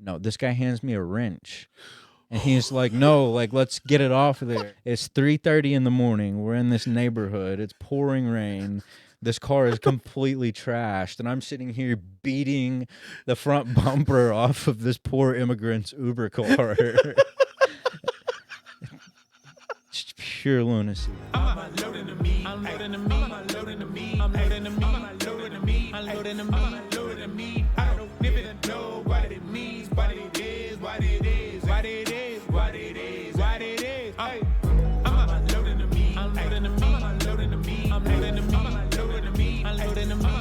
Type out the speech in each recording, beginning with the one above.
No, this guy hands me a wrench. And he's like, no, like, let's get it off of there. It's 3:30 in the morning. We're in this neighborhood. It's pouring rain. This car is completely trashed. And I'm sitting here beating the front bumper off of this poor immigrant's Uber car. Just pure lunacy. I'm unloading the meat. Unloading the meat. Unloading the meat. Unloading the meat. Unloading the meat. Unloading the meat. Unloading the meat. I don't even know what it means, what it is, what it is, what it is, what it is, what it is. Hey, I'm unloading the meat. Unloading the meat. Unloading the meat. Unloading the meat. Unloading the meat. Unloading the meat.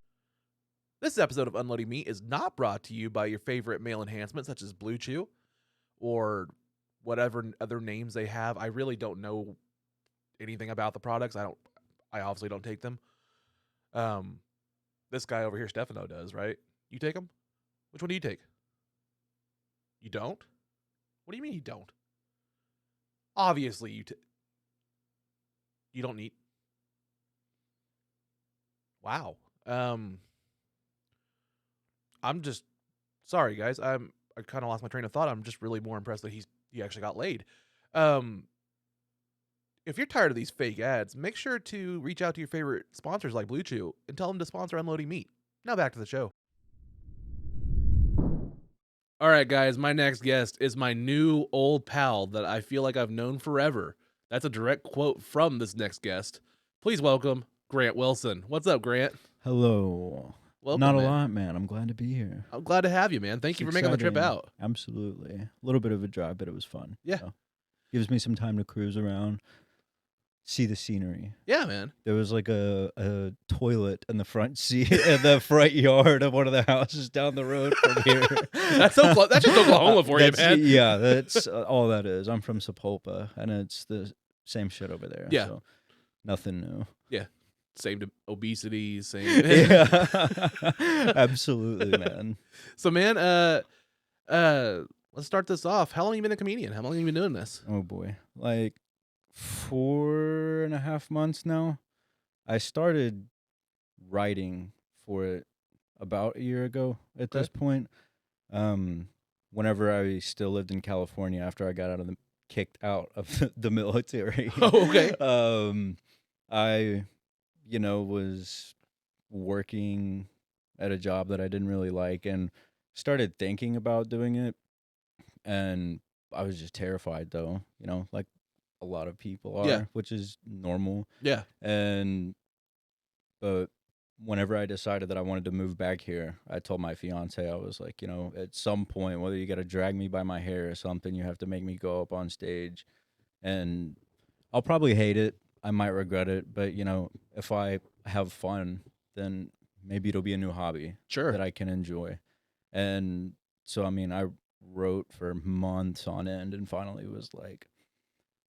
This episode of Unloading Meat is not brought to you by your favorite male enhancement such as Blue Chew or whatever other names they have. I really don't know anything about the products. I obviously don't take them. This guy over here, Stefano, does, right? You take them? Which one do you take? You don't? What do you mean you don't? Obviously you don't need. Wow. I'm just sorry, guys. I kind of lost my train of thought. I'm just really more impressed that he actually got laid. If you're tired of these fake ads, make sure to reach out to your favorite sponsors like Blue Chew and tell them to sponsor Unloading Meat. Now back to the show. All right, guys, my next guest is my new old pal that I feel like I've known forever. That's a direct quote from this next guest. Please welcome Grant Wilson. What's up, Grant? Hello. Welcome, Not a man. lot, man. I'm glad to be here. I'm glad to have you, man. Thank you for making the trip Exciting. out. Absolutely. A little bit of a drive, but it was fun. Yeah. So, gives me some time to cruise around, see the scenery. Yeah, man. There was like a toilet in the front seat in the front yard of one of the houses down the road from here. That's so close. That's just Oklahoma for you, man. Yeah, that's all that is. I'm from Sapulpa, and it's the same shit over there. Yeah. So nothing new. Same to obesity, same. Yeah. Absolutely, man. So, man, let's start this off. How long have you been a comedian? How long have you been doing this? Oh boy, like 4.5 months now. I started writing for it about a year ago at this point. Whenever I still lived in California after I got kicked out of the military. Oh, okay. I, was working at a job that I didn't really like and started thinking about doing it. And I was just terrified, though, like a lot of people are, Yeah. which is normal. Yeah. But whenever I decided that I wanted to move back here, I told my fiance, I was like, at some point, whether you got to drag me by my hair or something, you have to make me go up on stage. And I'll probably hate it. I might regret it. But, if I have fun, then maybe it'll be a new hobby Sure. that I can enjoy. And so, I wrote for months on end and finally was like,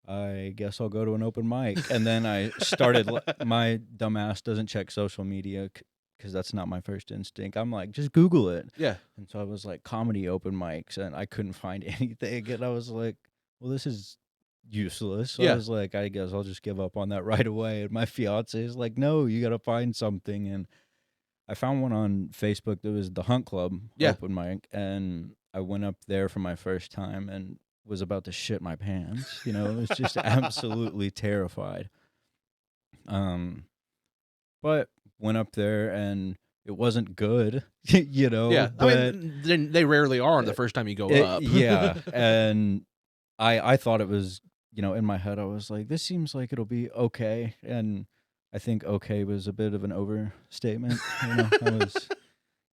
I guess I'll go to an open mic. And then I started, my dumbass doesn't check social media because that's not my first instinct. I'm like, just Google it. Yeah. And so I was like, comedy open mics, and I couldn't find anything. And I was like, well, this is useless. So Yeah. I was like, I guess I'll just give up on that right away. And my fiance is like, no, you got to find something. And I found one on Facebook that was the Hunt Club open mic. And I went up there for my first time and was about to shit my pants. It was just absolutely terrified. But went up there and it wasn't good, Yeah. But They rarely are the first time you go up. Yeah. And I thought it was, in my head, I was like, this seems like it'll be okay. And I think okay was a bit of an overstatement.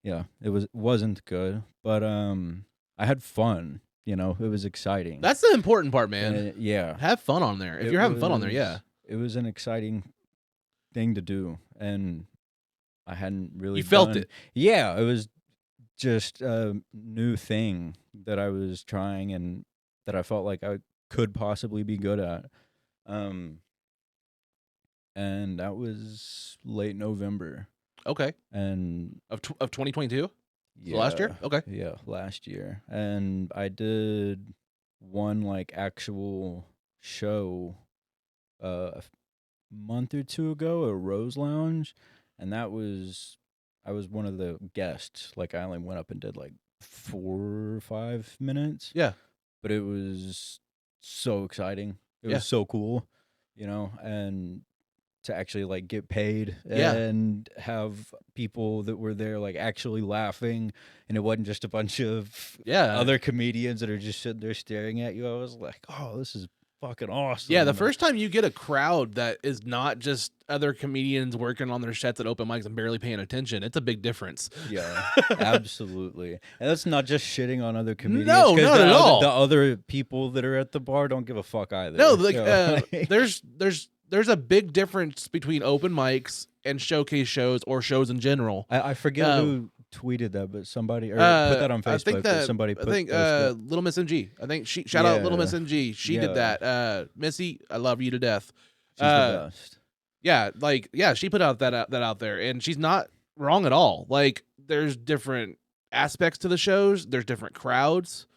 It wasn't good, but I had fun. It was exciting. That's the important part, man. Yeah. Have fun on there. If you're having fun on there, yeah. It was an exciting thing to do, and I hadn't really You felt it. Yeah, it was just a new thing that I was trying and that I felt like I could possibly be good at. And that was late November. Okay. And Of 2022? yeah, So last year? Okay. Yeah, last year. And I did one like actual show a month or two ago at Rose Lounge, and I was one of the guests. Like I only went up and did like 4 or 5 minutes. Yeah. But it was so exciting. It Yeah. was so cool, and to actually like get paid Yeah. and have people that were there like actually laughing, and it wasn't just a bunch of other comedians that are just sitting there staring at you. I was like, oh, this is fucking awesome. Yeah, the first time you get a crowd that is not just other comedians working on their sets at open mics and barely paying attention, it's a big difference. Yeah, absolutely. And that's not just shitting on other comedians. No, 'cause not the at other- all. The other people that are at the bar don't give a fuck either. No, like like- there's a big difference between open mics and showcase shows or shows in general. I forget who tweeted that, but somebody put that on Facebook. I think but somebody put Little Miss MG. I think shout out Little Miss MG. She did that. Missy, I love you to death. She's the best. Yeah, she put out that out there, and she's not wrong at all. Like, there's different aspects to the shows. There's different crowds.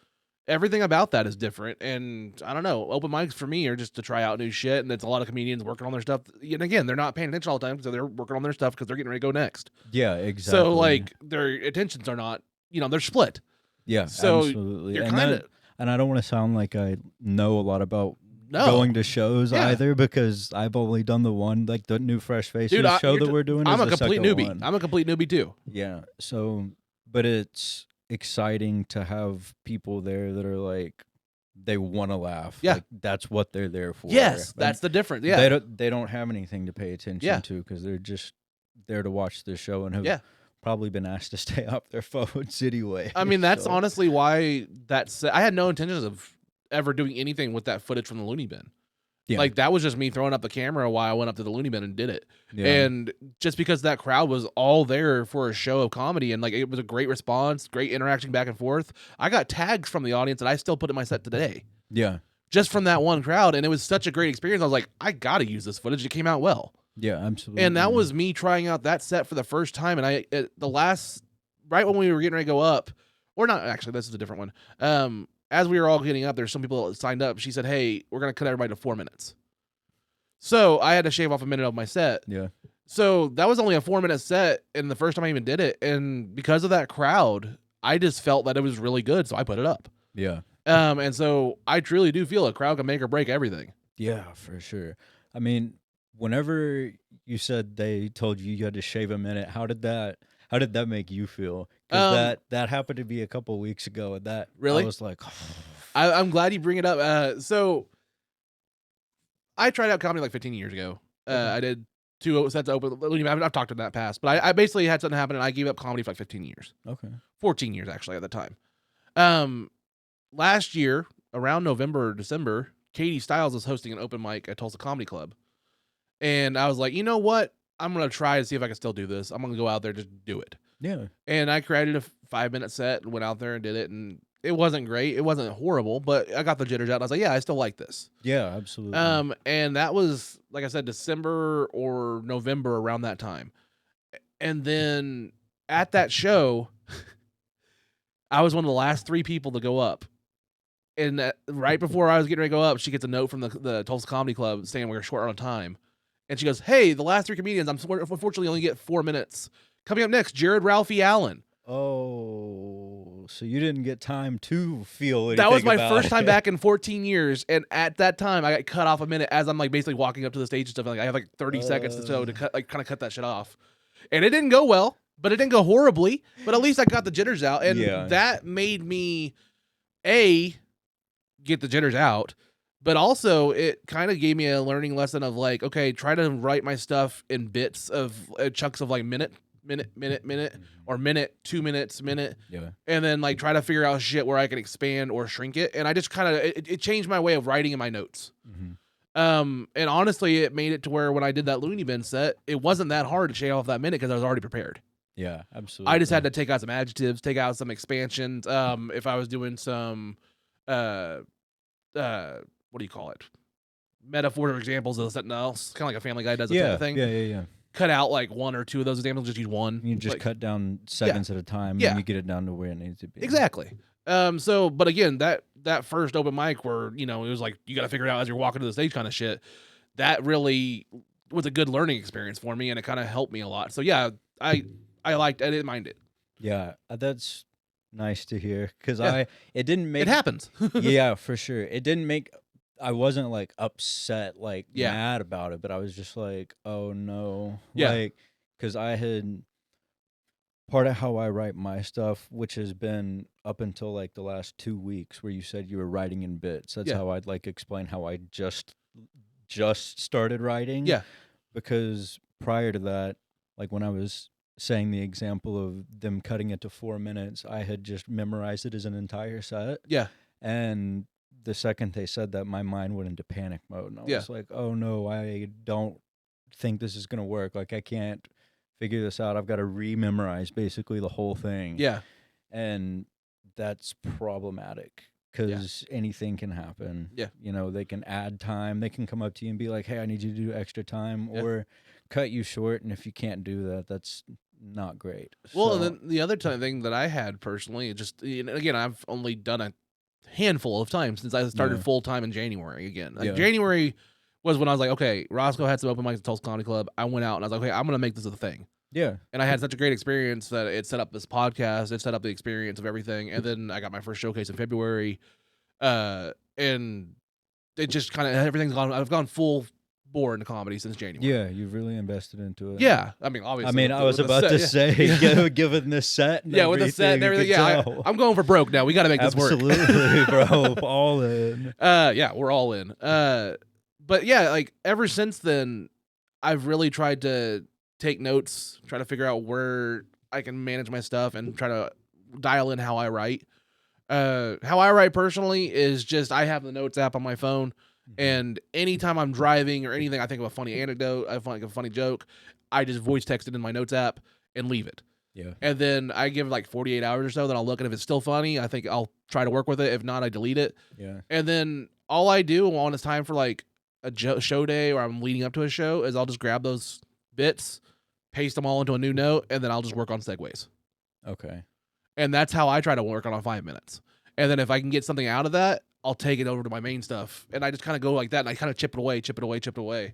Everything about that is different, and I don't know. Open mics for me are just to try out new shit, and it's a lot of comedians working on their stuff. And again, they're not paying attention all the time, so they're working on their stuff because they're getting ready to go next. Yeah, exactly. So like their attentions are not, they're split. Yeah, so absolutely. You're and I don't want to sound like I know a lot about No. going to shows Yeah. either, because I've only done the one, like the new Fresh Faces Dude, show that we're doing. I'm is a the complete second newbie. one. I'm a complete newbie too. Yeah. So, but it's exciting to have people there that are like, they want to laugh. Yeah. Like, that's what they're there for. Yes, And that's the difference. Yeah. They don't have anything to pay attention Yeah. to, because they're just there to watch the show and have Yeah. probably been asked to stay off their phones anyway. I mean, that's So, honestly why I had no intentions of ever doing anything with that footage from the Looney Bin. Yeah. Like, that was just me throwing up the camera while I went up to the Looney Bin and did it. Yeah. And just because that crowd was all there for a show of comedy, and like it was a great response, great interaction back and forth. I got tags from the audience that I still put in my set today, Yeah. just from that one crowd, and it was such a great experience. I was like, I gotta use this footage. It came out well. Yeah, absolutely. And that was me trying out that set for the first time. And right when we were getting ready to go up, or not, actually, this is a different one. As we were all getting up, there's some people that signed up. She said, hey, we're going to cut everybody to 4 minutes. So I had to shave off a minute of my set. Yeah. So that was only a 4-minute set. And the first time I even did it. And because of that crowd, I just felt that it was really good. So I put it up. Yeah. And so I truly do feel a crowd can make or break everything. Yeah, for sure. I mean, whenever you said they told you had to shave a minute, how did that make you feel? Because that happened to me a couple of weeks ago, and that Really? I was like, I'm glad you bring it up. So I tried out comedy like 15 years ago. I did 2 sets open. I've talked in that past, but I basically had something happen, and I gave up comedy for like 15 years. okay. 14 years, actually, at the time. Last year, around November or December, Katie Stiles was hosting an open mic at Tulsa Comedy Club. And I was like, you know what? I'm going to try to see if I can still do this. I'm going to go out there, just do it. Yeah. And I created a 5-minute set and went out there and did it. And it wasn't great. It wasn't horrible, but I got the jitters out. And I was like, yeah, I still like this. Yeah, absolutely. And that was, like I said, December or November, around that time. And then at that show, I was one of the last 3 people to go up. And right before I was getting ready to go up, she gets a note from the Tulsa Comedy Club saying we're short on time. And she goes, hey, the last 3 comedians, unfortunately only get 4 minutes. Coming up next, Jared Ralphie Allen. Oh, so you didn't get time to feel anything. That was my about first it. time back in 14 years. And at that time, I got cut off a minute as I'm like basically walking up to the stage and stuff. Like I have like 30 seconds or so to kind of cut that shit off. And it didn't go well, but it didn't go horribly. But at least I got the jitters out. And that made me, get the jitters out. But also, it kind of gave me a learning lesson of like, okay, try to write my stuff in bits of chunks of like minute, or minute, 2 minutes, minute. Yeah. And then like try to figure out shit where I can expand or shrink it. And I just kind of, it changed my way of writing in my notes. Mm-hmm. And honestly, it made it to where when I did that Looney Bin set, it wasn't that hard to shave off that minute because I was already prepared. Yeah, absolutely. I just had to take out some adjectives, take out some expansions. If I was doing some, what do you call it? Metaphor or examples of something else, kind of like a Family Guy does. Yeah, type of thing. yeah. Cut out like 1 or 2 of those examples, just use one. You just like, cut down seconds at a time, Yeah. and you get it down to where it needs to be. Exactly. So, but again, that first open mic where, it was like, you got to figure it out as you're walking to the stage kind of shit, that really was a good learning experience for me, and it kind of helped me a lot. So yeah, I didn't mind it. Yeah, that's nice to hear. Because Yeah. it didn't make It happens. yeah, for sure. It didn't make. I wasn't like upset, like Yeah. mad about it, but I was just like, oh no, Yeah. like because I had part of how I write my stuff, which has been up until like the last 2 weeks, where you said you were writing in bits. That's Yeah. how I'd like explain how I just started writing. Yeah. Because prior to that, like when I was saying the example of them cutting it to 4 minutes, I had just memorized it as an entire set. Yeah. And the second they said that, my mind went into panic mode. And I Yeah. was like, oh no, I don't think this is going to work. Like, I can't figure this out. I've got to rememorize basically the whole thing. Yeah. And that's problematic because anything can happen. Yeah. You know, they can add time. They can come up to you and be like, hey, I need you to do extra time, Yeah. or cut you short. And if you can't do that, that's not great. Well, So, and then the other thing that I had personally, just again, I've only done a handful of times since I started Yeah. full time in January again. Like Yeah. January was when I was like, okay, Roscoe had some open mics at Tulsa Comedy Club. I went out and I was like, okay, I'm gonna make this a thing. yeah. And I had such a great experience that it set up this podcast. It set up the experience of everything. And then I got my first showcase in February. And it just kind of everything's gone. I've gone full bore into comedy since January. Yeah, you've really invested into it. Yeah. I mean, obviously. I mean, I was with the about set, to say, given the set, and yeah, with the set and everything. you could Yeah, tell. I'm going for broke now. We got to make this work. Absolutely, bro. All in. Yeah, we're all in. But yeah, like ever since then, I've really tried to take notes, try to figure out where I can manage my stuff, and try to dial in how I write. How I write personally is just I have the notes app on my phone, and anytime I'm driving or anything, I think of a funny anecdote, I find a funny joke, I just voice text it in my notes app and leave it. Yeah. And then I give it like 48 hours or so, then I'll look, and if it's still funny, I think I'll try to work with it. If not, I delete it. Yeah. And then all I do when it's time for like a show day or I'm leading up to a show is I'll just grab those bits, paste them all into a new note, and then I'll just work on segues. Okay. And that's how I try to work on 5 minutes. And then if I can get something out of that, I'll take it over to my main stuff. And I just kind of go like that, and I kind of chip it away.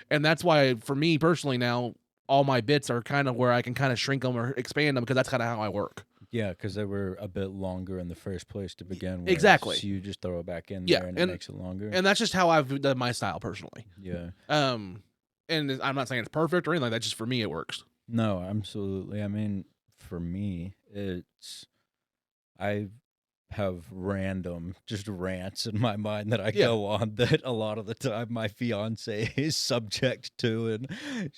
And that's why, for me personally now, all my bits are kind of where I can kind of shrink them or expand them, because that's kind of how I work. Yeah, because they were a bit longer in the first place to begin with. Exactly. So you just throw it back in Yeah, there, and it makes it longer. And that's just how I've done my style personally. Yeah. And I'm not saying it's perfect or anything like that. Just for me, it works. No, absolutely. I mean, for me, I have random just rants in my mind that I go on that a lot of the time my fiance is subject to, and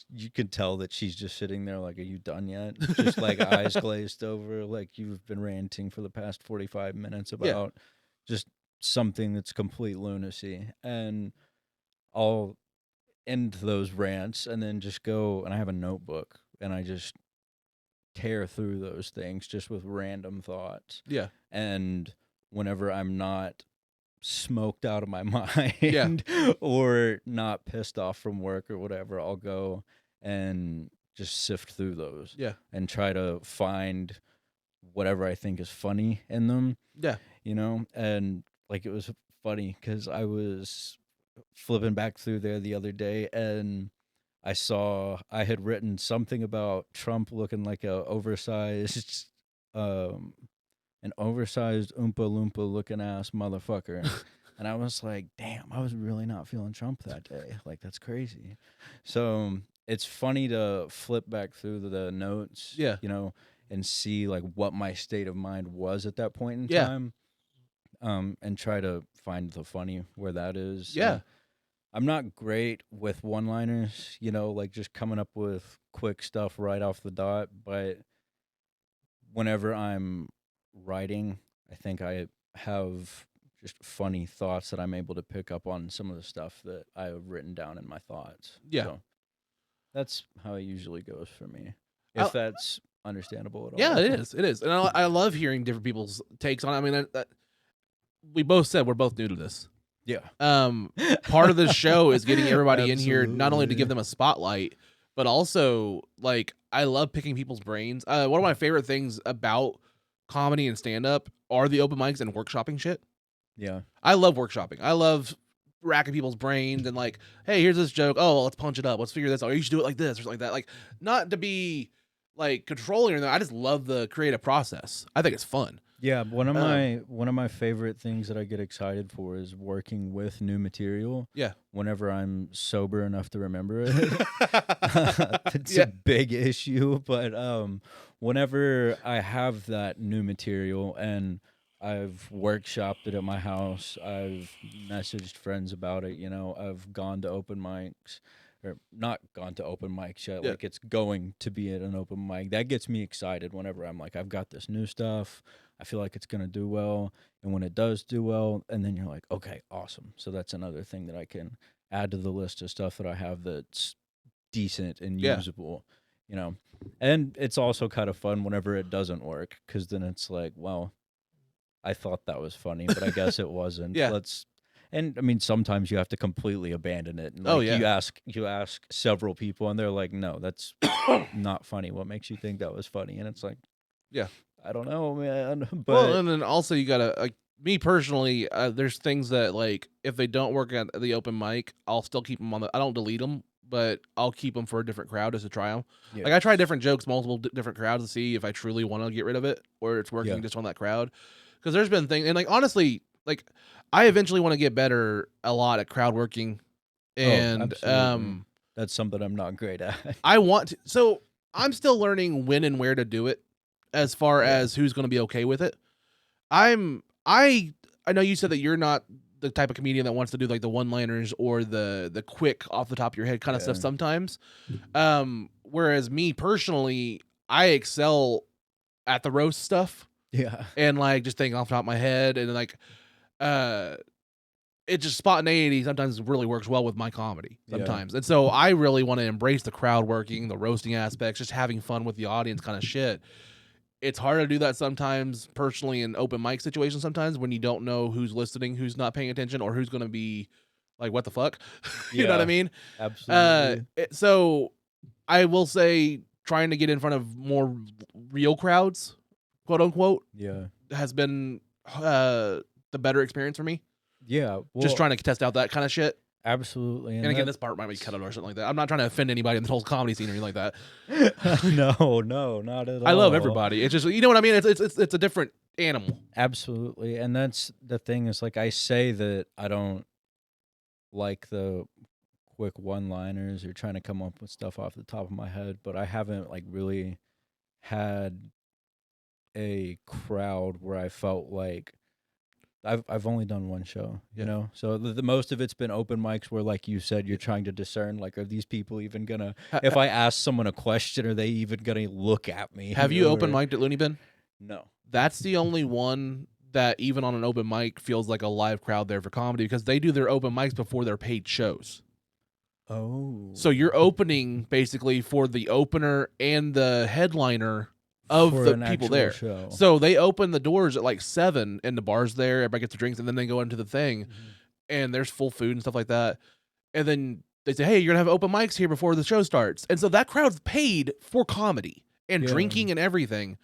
you can tell that she's just sitting there like, are you done yet? Just like eyes glazed over, like you've been ranting for the past 45 minutes about just something that's complete lunacy. And I'll end those rants and then just go, and I have a notebook, and I just tear through those things just with random thoughts. Yeah. And whenever I'm not smoked out of my mind or not pissed off from work or whatever, I'll go and just sift through those. Yeah. And try to find whatever I think is funny in them. Yeah. You know? And like, it was funny because I was flipping back through there the other day, and I saw I had written something about Trump looking like an oversized Oompa Loompa looking ass motherfucker. And I was like, damn, I was really not feeling Trump that day. Like, that's crazy. So it's funny to flip back through the notes, you know, and see like what my state of mind was at that point in time. And try to find the funny where that is. Yeah. I'm not great with one-liners, you know, like just coming up with quick stuff right off the dot. But whenever I'm writing, I think I have just funny thoughts that I'm able to pick up on some of the stuff that I have written down in my thoughts. Yeah. So that's how it usually goes for me, if that's understandable at all. Yeah, it is. It is. And I love hearing different people's takes on it. I mean, we both said we're both new to this. Yeah. Part of the show is getting everybody in here, not only to give them a spotlight, but also like I love picking people's brains. One of my favorite things about comedy and stand-up are the open mics and workshopping shit. Yeah. I love workshopping. I love racking people's brains and like, hey, here's this joke. Oh, let's punch it up. Let's figure this out. Or you should do it like this or something like that. Like, not to be like controlling or anything. I just love the creative process. I think it's fun. Yeah, one of my favorite things that I get excited for is working with new material. Yeah. Whenever I'm sober enough to remember it, it's Yeah. a big issue. But whenever I have that new material and I've workshopped it at my house, I've messaged friends about it. I've gone to open mics. Or not gone to open mics yet. Yeah. Like it's going to be at an open mic. That gets me excited whenever I'm like, I've got this new stuff. I feel like it's going to do well. And when it does do well, and then you're like, okay, awesome. So that's another thing that I can add to the list of stuff that I have that's decent and Yeah. usable, And it's also kind of fun whenever it doesn't work, because then it's like, well, I thought that was funny, but I guess it wasn't. Yeah. And I mean, sometimes you have to completely abandon it. And Oh, yeah. You ask several people, and they're like, "No, that's not funny. What makes you think that was funny?" And it's like, Yeah. I don't know, man. But Well, and then also you gotta, like, me personally, there's things that, like, if they don't work at the open mic, I'll still keep them I don't delete them, but I'll keep them for a different crowd just to try them. yeah, Like, I try different jokes, multiple different crowds to see if I truly want to get rid of it or it's working Yeah. just on that crowd. Because there's been things, and, like, honestly, like, I eventually want to get better a lot at crowd working, and absolutely. That's something I'm not great at. I want to. So I'm still learning when and where to do it, as far Yeah. as who's going to be okay with it. I know you said that you're not the type of comedian that wants to do like the one-liners or the quick off the top of your head kind of stuff Yeah. sometimes. Whereas me personally, I excel at the roast stuff Yeah. and like just thinking off the top of my head, and like it just spontaneity sometimes really works well with my comedy sometimes. And so I really want to embrace the crowd working, the roasting aspects, just having fun with the audience kind of shit. It's hard to do that sometimes personally in open mic situations sometimes when you don't know who's listening, who's not paying attention, or who's going to be like, what the fuck? You know what I Yeah. mean? Absolutely. So I will say trying to get in front of more real crowds, quote unquote, Yeah. has been the better experience for me. Yeah. Just trying to test out that kind of shit. Absolutely. And again, this part might be cut out or something like that. I'm not trying to offend anybody in the whole comedy scene or anything like that. No, not at all. I love everybody. It's just, you know what I mean? It's a different animal. Absolutely. And that's the thing, is like, I say that I don't like the quick one-liners or trying to come up with stuff off the top of my head, but I haven't like really had a crowd where I felt like I've only done one show, so the most of it's been open mics where, like you said, you're trying to discern, like, are these people even gonna, if I ask someone a question, are they even gonna look at me? Have you open mic'd at Looney Bin? No. That's the only one that even on an open mic feels like a live crowd there for comedy, because they do their open mics before their paid shows. Oh. So you're opening basically for the opener and the headliner of For the an people actual there. show. So they open the doors at like 7 and the bar's there, everybody gets their drinks, and then they go into the thing and there's full food and stuff like that. And then they say, hey, you're gonna have open mics here before the show starts. And so that crowd's paid for comedy and drinking and everything.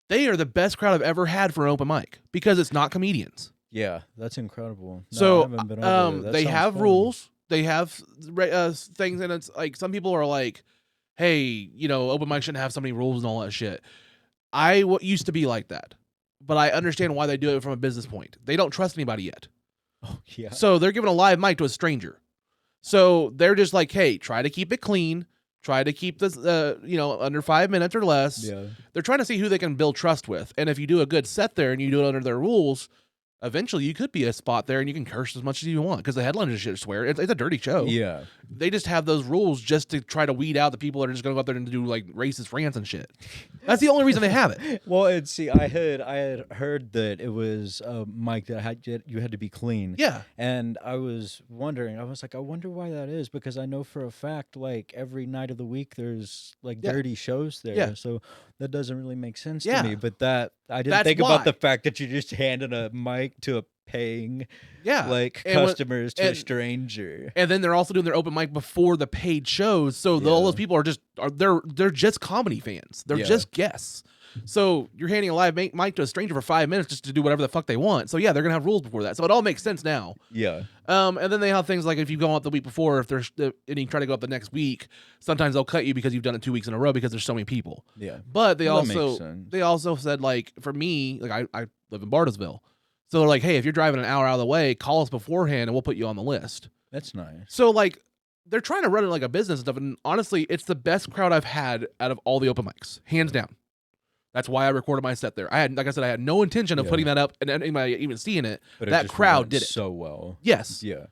They are the best crowd I've ever had for an open mic because it's not comedians. Yeah, that's incredible. No, I So haven't been over there. That they sounds have fun. rules. They have things, and it's like some people are like, hey, open mic shouldn't have so many rules and all that shit. I used to be like that, but I understand why they do it from a business point. They don't trust anybody yet. Oh, yeah. So they're giving a live mic to a stranger. So they're just like, hey, try to keep it clean. Try to keep this, under 5 minutes or less. Yeah. They're trying to see who they can build trust with. And if you do a good set there and you do it under their rules, eventually you could be a spot there and you can curse as much as you want because the headliners should swear. It's a dirty show. Yeah. They just have those rules just to try to weed out the people that are just going to go out there and do like racist rants and shit. That's the only reason they have it. Well, and see, I had heard that it was a mic that you had to be clean. Yeah. And I was wondering, I wonder why that is, because I know for a fact, like, every night of the week there's like dirty shows there. Yeah. So that doesn't really make sense to Yeah. me. But I didn't That's think why. about the fact that you just handed a mic to a paying Yeah. like And when- customers to a stranger. And then they're also doing their open mic before the paid shows. So all those people they're just comedy fans. They're just guests. So you're handing a live mic to a stranger for 5 minutes just to do whatever the fuck they want. So yeah, they're gonna have rules before that. So it all makes sense now. Yeah. And then they have things like if you go out the week before, if there's and you try to go up the next week, sometimes they'll cut you because you've done it 2 weeks in a row because there's so many people. Yeah. But they Well, that makes sense. also said, like, for me, like I live in Bartlesville. So they're like, hey, if you're driving an hour out of the way, call us beforehand and we'll put you on the list. That's nice. So like they're trying to run it like a business and stuff. And honestly, it's the best crowd I've had out of all the open mics, hands down. That's why I recorded my set there. I had no intention of putting that up and anybody even seeing it. But that crowd did it so well. Yes. Yeah.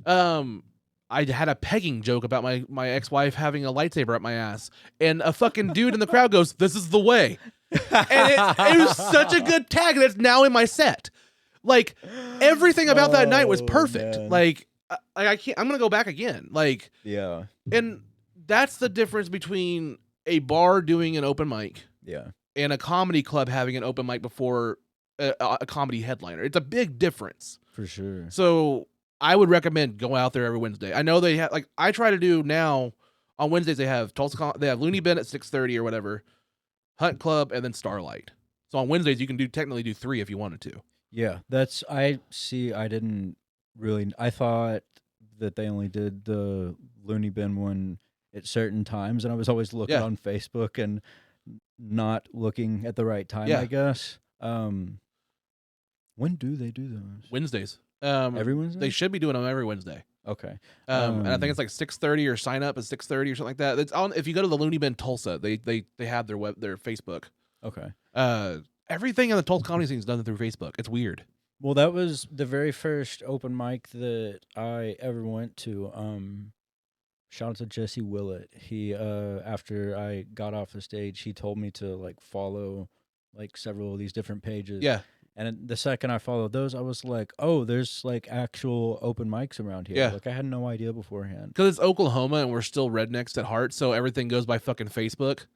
I had a pegging joke about my ex-wife having a lightsaber up my ass, and a fucking dude in the crowd goes, "This is the way," and it was such a good tag that's now in my set. Like everything about that night was perfect. Man. Like I can't. I'm gonna go back again. Like Yeah. and that's the difference between a bar doing an open mic Yeah. and a comedy club having an open mic before a comedy headliner. It's a big difference. For sure. So I would recommend going out there every Wednesday. I know they have, like, I try to do now on Wednesdays. They have Tulsa. They have Looney Bin at 6:30 or whatever, Hunt Club, and then Starlight. So on Wednesdays you can technically do 3 if you wanted to. Yeah, I didn't really. I thought that they only did the Looney Bin one at certain times, and I was always looking on Facebook and not looking at the right time. I guess. When do they do those? Wednesdays. Every Wednesday? They should be doing them every Wednesday. Okay. And I think it's like 6:30 or sign up at 6:30 or something like that. It's on. If you go to the Looney Bin Tulsa, they have their Facebook. Okay. Everything on the Tulsa comedy scene is done through Facebook. It's weird. Well, that was the very first open mic that I ever went to. Shout out to Jesse Willett. He after I got off the stage, he told me to like follow like several of these different pages. Yeah. And the second I followed those, I was like, oh, there's like actual open mics around here. Yeah. Like I had no idea beforehand. Because it's Oklahoma and we're still rednecks at heart, so everything goes by fucking Facebook.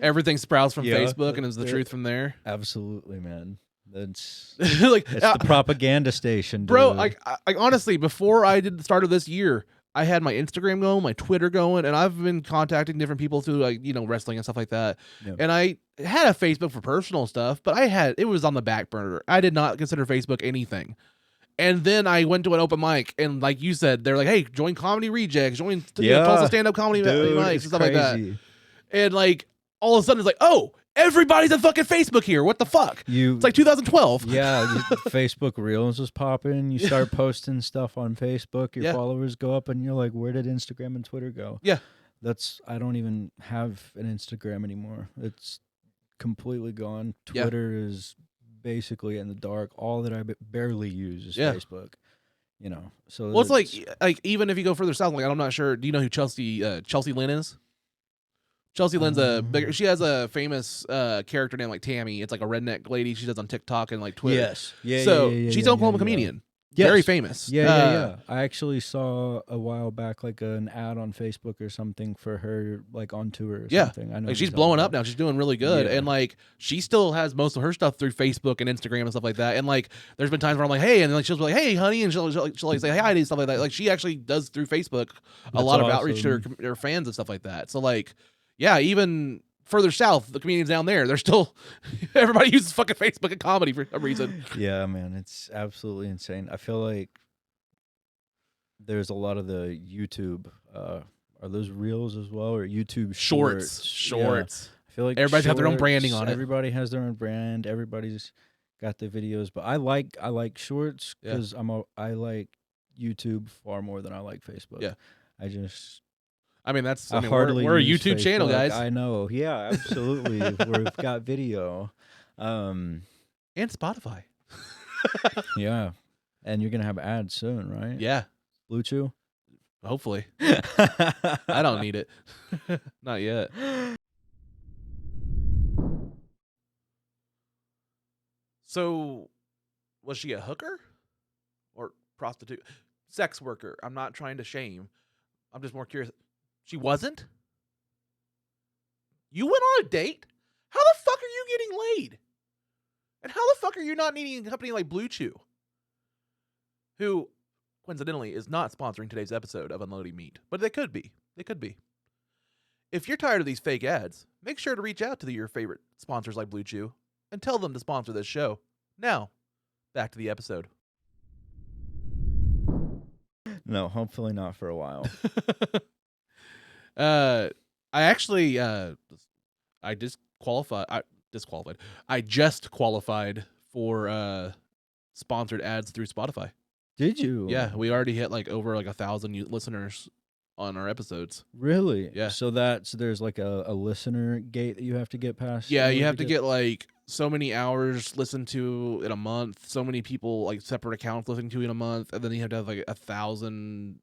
Everything sprouts from Facebook and is the truth from there. Absolutely, man. That's like it's the propaganda station, dude. Bro. Like honestly, before I did the start of this year, I had my Instagram going, my Twitter going, and I've been contacting different people through like wrestling and stuff like that. Yeah. And I had a Facebook for personal stuff, but it was on the back burner. I did not consider Facebook anything. And then I went to an open mic, and like you said, they're like, "Hey, join Comedy Rejects, join Tulsa stand-up comedy mics and stuff like that." And like all of a sudden, it's like, "Oh, everybody's on fucking Facebook here. What the fuck?" It's like 2012. Yeah, Facebook Reels was popping. You start posting stuff on Facebook. Your followers go up, and you're like, "Where did Instagram and Twitter go?" Yeah, I don't even have an Instagram anymore. It's completely gone. Twitter is basically in the dark. All that I barely use is Facebook. So it's like even if you go further south, like I'm not sure. Do you know who Chelsea Lynn is? Chelsea Lynn's she has a famous character named like Tammy. It's like a redneck lady she does on TikTok and like Twitter. Yes. Yeah. So she's an Oklahoma comedian. Yes. Very famous. Yeah. I actually saw a while back like an ad on Facebook or something for her like on tour or something. I know like she's blowing up now. She's doing really good. And like she still has most of her stuff through Facebook and Instagram and stuff like that. And like there's been times where I'm like, "Hey," and like she'll be like, "Hey, honey," and she'll like say, "Hey, hi," and stuff like that. Like she actually does through Facebook a lot of outreach to her fans and stuff like that. So like yeah, even further south, the comedians down there, they're still everybody uses fucking Facebook and comedy for some reason. Yeah, man, it's absolutely insane. I feel like there's a lot of the YouTube. Are those reels as well, or YouTube shorts? Shorts. Yeah. I feel like everybody's got their own branding on it. Everybody has their own brand. Everybody's got the videos, but I like shorts because I like YouTube far more than I like Facebook. Yeah, we're a YouTube channel, guys. I know. Yeah, absolutely. We've got video. And Spotify. Yeah. And you're going to have ads soon, right? Yeah. Blue Chew? Hopefully. I don't need it. Not yet. So, was she a hooker? Or prostitute? Sex worker. I'm not trying to shame. I'm just more curious. She wasn't? You went on a date? How the fuck are you getting laid? And how the fuck are you not needing a company like Blue Chew? who coincidentally is not sponsoring today's episode of Unloading Meat, but they could be. They could be. If you're tired of these fake ads, make sure to reach out to your favorite sponsors like Blue Chew and tell them to sponsor this show. Now, back to the episode. No, hopefully not for a while. I actually I just qualified for sponsored ads through Spotify. Did you? Yeah, we already hit like over like 1,000 listeners on our episodes. Really? Yeah. So there's like a listener gate that you have to get past? Yeah, you have to get like so many hours listened to in a month, so many people like separate accounts listening to in a month, and then you have to have like 1,000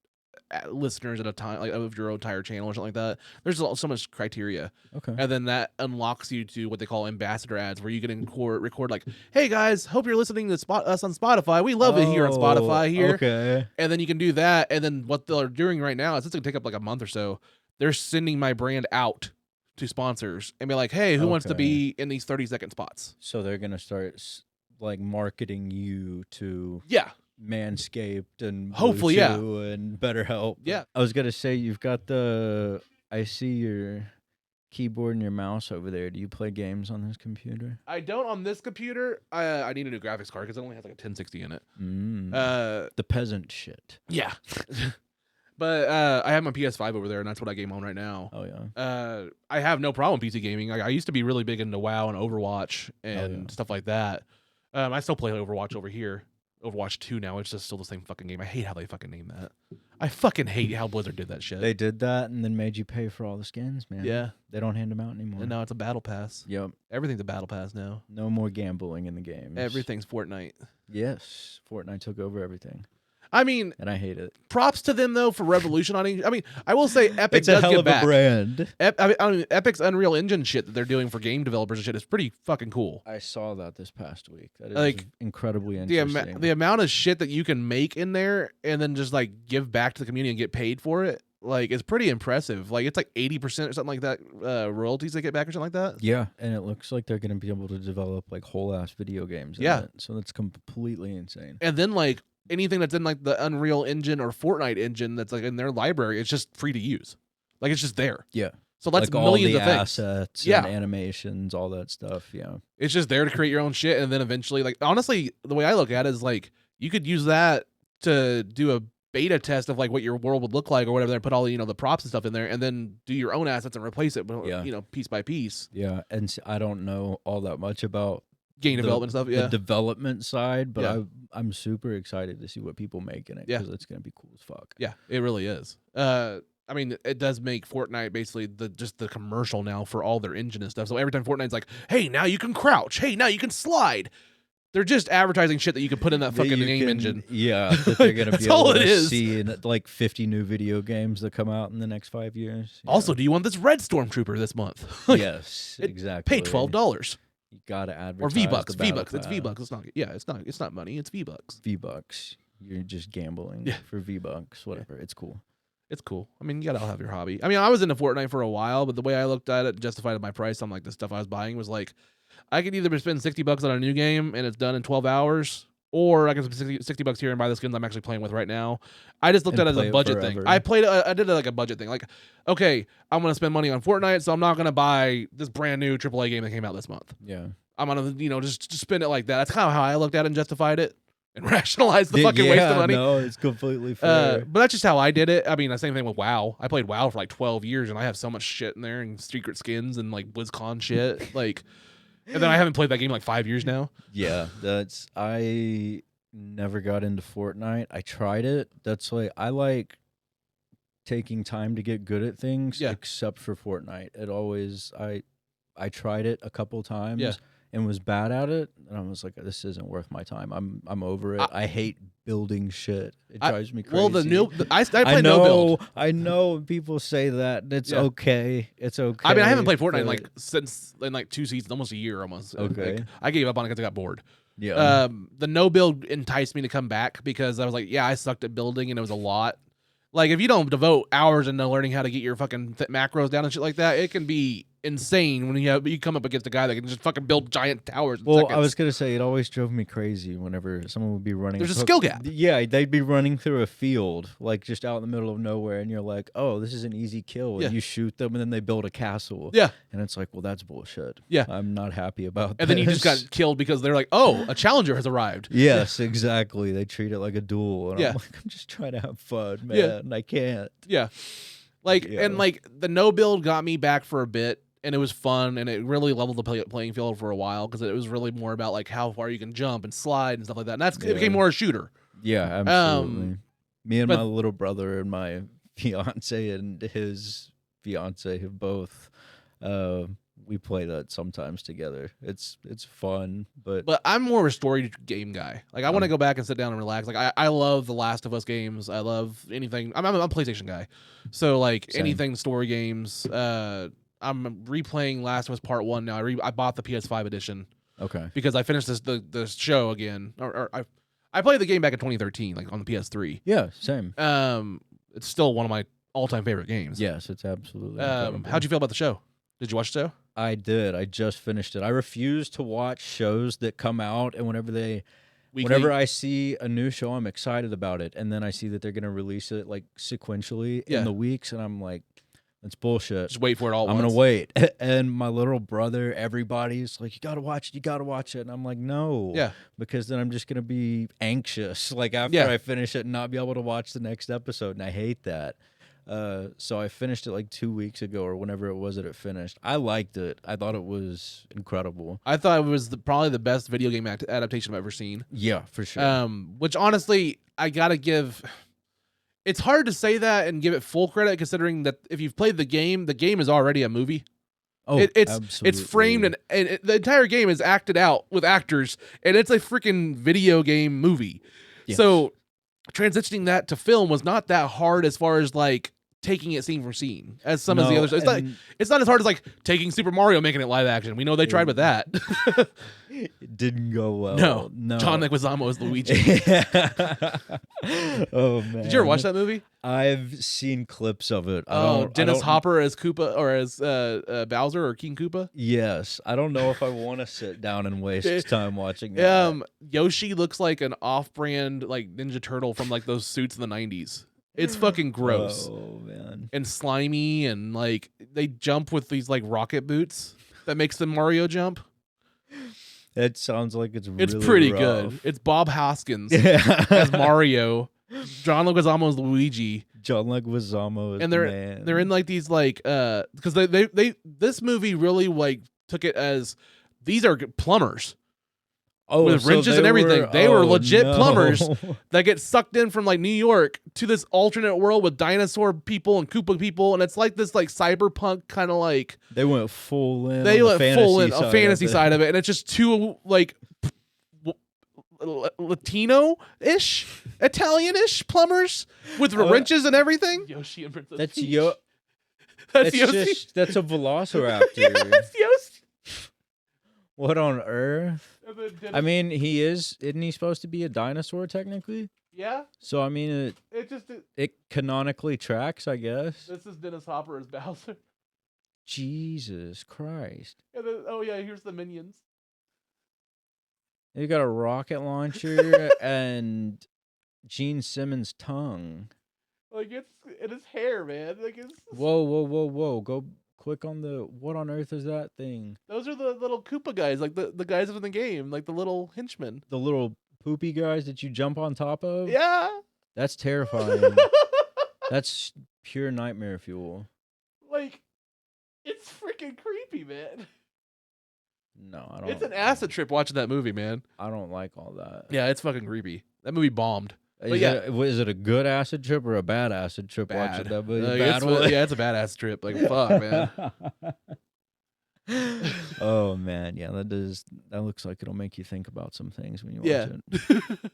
listeners at a time, like of your entire channel or something like that. There's so much criteria. Okay. And then that unlocks you to what they call ambassador ads, where you can record like, "Hey guys, hope you're listening to us on Spotify. We love it here on Spotify here." Okay. And then you can do that. And then what they're doing right now is it's gonna take up like a month or so. They're sending my brand out to sponsors and be like, "Hey, who wants to be in these 30-second spots?" So they're gonna start like marketing you to Yeah. Manscaped and Hopefully, Blue yeah. Chew and BetterHelp. Yeah. I was gonna say you've got I see your keyboard and your mouse over there. Do you play games on this computer? I don't on this computer. I need a new graphics card because it only has like a 1060 in it. The peasant shit. Yeah. But I have my PS5 over there, and that's what I game on right now. Oh yeah. I have no problem PC gaming. I used to be really big into WoW and Overwatch and stuff like that. I still play Overwatch over here. Overwatch 2 now. It's just still the same fucking game. I hate how they fucking name that. I fucking hate how Blizzard did that shit. They did that and then made you pay for all the skins, man. Yeah. They don't hand them out anymore. And now it's a battle pass. Yep. Everything's a battle pass now. No more gambling in the games. Everything's Fortnite. Yes. Fortnite took over everything. I mean, and I hate it. Props to them though for revolutionizing. I mean, I will say Epic it's a does hell get of back. A brand. I mean, Epic's Unreal Engine shit that they're doing for game developers and shit is pretty fucking cool. I saw that this past week. That is like, incredibly interesting. The amount of shit that you can make in there and then just like give back to the community and get paid for it, like it's pretty impressive. Like it's like 80% or something like that royalties they get back or something like that. Yeah, and it looks like they're going to be able to develop like whole ass video games. Yeah, so that's completely insane. And then like anything that's in like the Unreal Engine or Fortnite engine that's like in their library, it's just free to use. Like it's just there. Yeah. So that's like millions all the of things. Assets yeah. and animations, all that stuff. Yeah. It's just there to create your own shit. And then eventually, like, honestly, the way I look at it is like you could use that to do a beta test of like what your world would look like or whatever, and put all the props and stuff in there and then do your own assets and replace it, piece by piece. Yeah. And I don't know all that much about game development stuff, yeah. The development side, but I'm super excited to see what people make in it because it's going to be cool as fuck. Yeah, it really is. I mean, it does make Fortnite basically just the commercial now for all their engine and stuff. So every time Fortnite's like, hey, now you can crouch. Hey, now you can slide. They're just advertising shit that you can put in that fucking game engine. Yeah, that they're going to be able to is. see in like 50 new video games that come out in the next 5 years. Yeah. Also, do you want this red Stormtrooper this month? Yes, exactly. Pay $12. You gotta advertise or V-Bucks. V-Bucks. Pass. It's V-Bucks. It's not. Yeah, it's not money. It's V-Bucks. V-Bucks. You're just gambling for V-Bucks. Whatever. Yeah. It's cool. It's cool. I mean, you gotta have your hobby. I mean, I was into Fortnite for a while, but the way I looked at it, justified my price on like the stuff I was buying was like, I could either spend $60 on a new game and it's done in 12 hours, or I can spend $60 here and buy the skins I'm actually playing with right now. I just looked at it as a budget thing. I did it like a budget thing. Like, okay, I'm gonna spend money on Fortnite, so I'm not gonna buy this brand new AAA game that came out this month. Yeah. I'm gonna, just spend it like that. That's kind of how I looked at it and justified it and rationalized the fucking waste of money. No, it's completely fair. But that's just how I did it. I mean, the same thing with WoW. I played WoW for like 12 years, and I have so much shit in there and secret skins and like BlizzCon shit. Like, and then I haven't played that game in like 5 years now. Yeah, I never got into Fortnite. I tried it. That's like I like taking time to get good at things. Yeah. Except for Fortnite, I tried it a couple times. Yeah. And was bad at it, and I was like, "This isn't worth my time. I'm over it. I hate building shit. It drives me crazy." Well, I play no build. I know people say that. And it's okay. It's okay. I mean, I haven't played Fortnite since 2 seasons, almost a year almost. Okay. Like, I gave up on it because I got bored. Yeah. The no build enticed me to come back because I was like, yeah, I sucked at building and it was a lot. Like, if you don't devote hours into learning how to get your fucking macros down and shit like that, it can be insane when you come up against a guy that can just fucking build giant towers in Well, seconds. I was gonna say it always drove me crazy whenever someone would be running. There's a skill gap. Yeah, they'd be running through a field, like just out in the middle of nowhere, and you're like, "Oh, this is an easy kill." And Yeah. you shoot them, and then they build a castle. Yeah. And it's like, well, that's bullshit. Yeah. I'm not happy about that. And then you just got killed because they're like, oh, a challenger has arrived. Yes, exactly. They treat it like a duel, and Yeah. I'm like, I'm just trying to have fun, man. Yeah. I can't. Yeah. And the no build got me back for a bit, and it was fun, and it really leveled the playing field for a while because it was really more about like how far you can jump and slide and stuff like that. And it became more a shooter. Yeah, absolutely. Me and but- my little brother and my fiance and his fiance have both. We play that sometimes together. It's fun, but I'm more of a story game guy. Like I want to go back and sit down and relax. Like I love the Last of Us games. I love anything. I'm a PlayStation guy, so like Same. anything story games. I'm replaying Last of Us Part 1 now. I bought the PS5 edition okay. because I finished the show again. Or I played the game back in 2013, like on the PS3. Yeah, same. It's still one of my all-time favorite games. Yes, it's absolutely. incredible. How'd you feel about the show? Did you watch the show? I did. I just finished it. I refuse to watch shows that come out, and whenever I see a new show, I'm excited about it, and then I see that they're gonna release it like sequentially in the weeks, and I'm like, that's bullshit. Just wait for it all. I'm once. gonna wait. And my little brother, everybody's like, you gotta watch it, and I'm like, no, because then I'm just gonna be anxious, like after I finish it, and not be able to watch the next episode, and I hate that. So I finished it like 2 weeks ago or whenever it was that it finished. I liked it. I thought it was incredible. I thought it was probably the best video game adaptation I've ever seen. Yeah, for sure. Which honestly, I gotta give. It's hard to say that and give it full credit, considering that if you've played the game is already a movie. Oh, it's framed and the entire game is acted out with actors, and it's a freaking video game movie. Yes. So transitioning that to film was not that hard as far as like taking it scene for scene as some of the others. It's not as hard as like taking Super Mario, making it live action. We know they tried with that. It didn't go well. No. John Leguizamo is Luigi. Oh man! Did you ever watch that movie? I've seen clips of it. Dennis Hopper as Koopa or as Bowser or King Koopa. Yes, I don't know if I want to sit down and waste time watching that. Yoshi looks like an off-brand like Ninja Turtle from like those suits in the 90s. It's fucking gross. Oh man. And slimy, and like they jump with these like rocket boots that makes the Mario jump. It sounds like it's really pretty rough. good. It's Bob Hoskins as Mario, John Leguizamo as Luigi. John Leguizamo is And the man. they're in like these like because they this movie really like took it as these are plumbers. With so wrenches they and everything. They were legit no. plumbers that get sucked in from like New York to this alternate world with dinosaur people and Koopa people, and it's like this like cyberpunk kind of like They went full in. they on went the full in fantasy a fantasy of it. side of it, and it's just two like Latino-ish, Italian-ish plumbers with wrenches and everything. Yoshi and Princess That's Peach. That's Yoshi. that's a velociraptor. Yeah, that's Yoshi. What on earth? And then Dennis- I mean, isn't he supposed to be a dinosaur technically? yeah, So I mean, it canonically tracks, I guess. this is Dennis Hopper as Bowser. Jesus Christ! And then, oh yeah, here's the minions. You got a rocket launcher and Gene Simmons' tongue. Like it's his hair, man. Like it's Whoa! Go click on the. What on earth is that thing? those are the little Koopa guys, like the guys from the game, like the little henchmen. The little poopy guys that you jump on top of? Yeah. That's terrifying. That's pure nightmare fuel. Like it's freaking creepy, man. No, I don't. It's an acid trip watching that movie, man. I don't like all that. Yeah, it's fucking creepy. That movie bombed. Is it a good acid trip or a bad acid trip Bad. watching that movie? Like, Bad one? yeah, it's a bad ass trip. Like fuck, man. Oh man, yeah, that looks like it'll make you think about some things when you watch Yeah. it.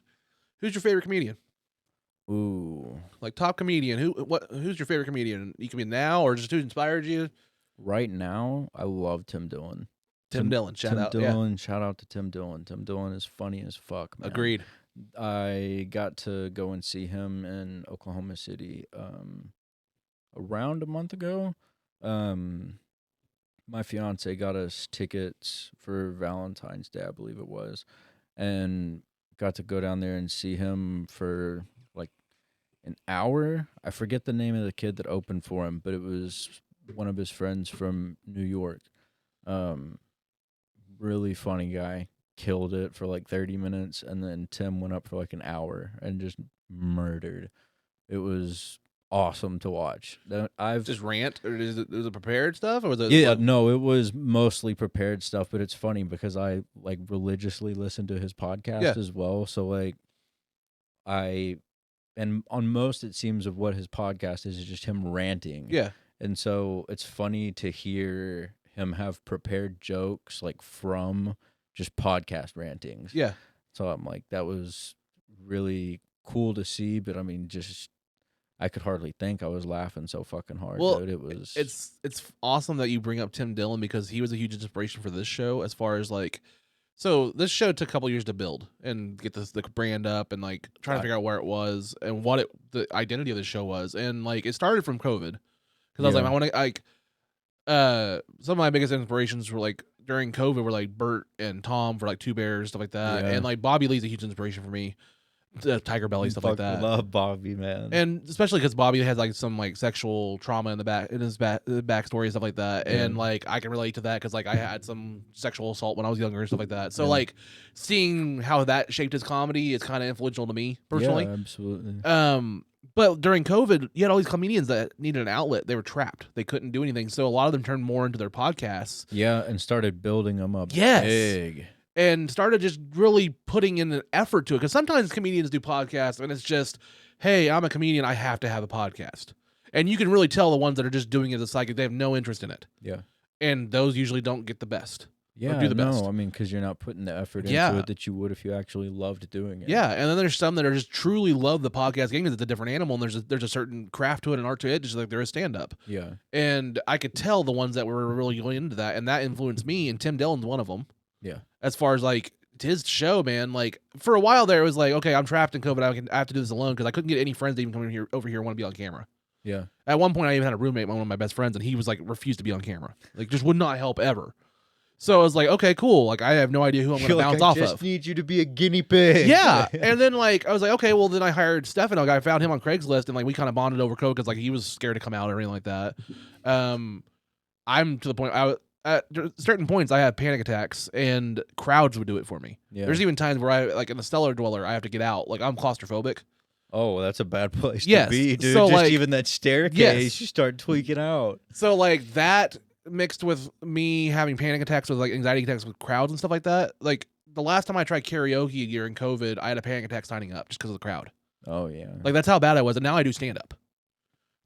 Who's your favorite comedian? Ooh. Like top comedian. Who's your favorite comedian? You can be now or just who inspired you? Right now, I love Tim Dillon. Tim Dillon. Shout out. Tim Dillon. Shout out to Tim Dillon. Tim Dillon is funny as fuck, Yeah. man. Agreed. I got to go and see him in Oklahoma City around a month ago. My fiance got us tickets for Valentine's Day, I believe it was, and got to go down there and see him for like an hour. I forget the name of the kid that opened for him, but it was one of his friends from New York. Um, really funny guy. Killed it for like 30 minutes, and then Tim went up for like an hour and just murdered. It was awesome to watch. I've Just rant, or is it prepared stuff, or was it? Yeah, no, it was mostly prepared stuff, but it's funny because I like religiously listen to his podcast as well. So like and on most it seems of what his podcast is just him ranting. Yeah. And so it's funny to hear him have prepared jokes like from just podcast rantings. Yeah. So I'm like, that was really cool to see, but I mean, just I could hardly think. I was laughing so fucking hard, dude. It was. It's awesome that you bring up Tim Dillon because he was a huge inspiration for this show. As far as like, so this show took a couple years to build and get the brand up and like trying to figure out where it was and what the identity of the show was, and like it started from COVID because I was like, I want to like, some of my biggest inspirations were like during COVID were like Bert and Tom for like Two Bears, stuff like that, and like Bobby Lee's a huge inspiration for me. Tiger Belly, stuff like that. Love Bobby, man, and especially because Bobby has like some like sexual trauma in his backstory and stuff like that, and like I can relate to that because like I had some sexual assault when I was younger and stuff like that. So like seeing how that shaped his comedy is kind of influential to me personally. Yeah, absolutely. But during COVID, you had all these comedians that needed an outlet. They were trapped. They couldn't do anything. So a lot of them turned more into their podcasts. Yeah, and started building them up. Yes. Big. And started just really putting in an effort to it. Because sometimes comedians do podcasts and it's just, hey, I'm a comedian. I have to have a podcast. And you can really tell the ones that are just doing it as a psychic, they have no interest in it. Yeah. And those usually don't get the best. Yeah, do the best. I mean, because you're not putting the effort into it that you would if you actually loved doing it. Yeah, and then there's some that are just truly love the podcast game because it's a different animal, and there's a certain craft to it and art to it, just like there is stand-up. Yeah. And I could tell the ones that were really going into that, and that influenced me, and Tim Dillon's one of them. Yeah. As far as, like, his show, man, like, for a while there, it was like, okay, I'm trapped in COVID, I have to do this alone, because I couldn't get any friends to even come over here and want to be on camera. Yeah. At one point, I even had a roommate, one of my best friends, and he was, like, refused to be on camera. Like, just would not help ever. So I was like, okay, cool. Like, I have no idea who I'm going to bounce off of. I just need you to be a guinea pig. Yeah. And then, like, I was like, okay, well, then I hired Stefano. I found him on Craigslist, and, like, we kind of bonded over code because, like, he was scared to come out or anything like that. I'm to the point, at certain points, I had panic attacks, and crowds would do it for me. Yeah. There's even times where I, like, in the Stellar Dweller, I have to get out. Like, I'm claustrophobic. Oh, that's a bad place to be, dude. So, just like, even that staircase, you start tweaking out. So, like, that mixed with me having panic attacks with like anxiety attacks with crowds and stuff like that. Like the last time I tried karaoke during COVID, I had a panic attack signing up just because of the crowd. Oh yeah. Like that's how bad I was. And now I do stand up.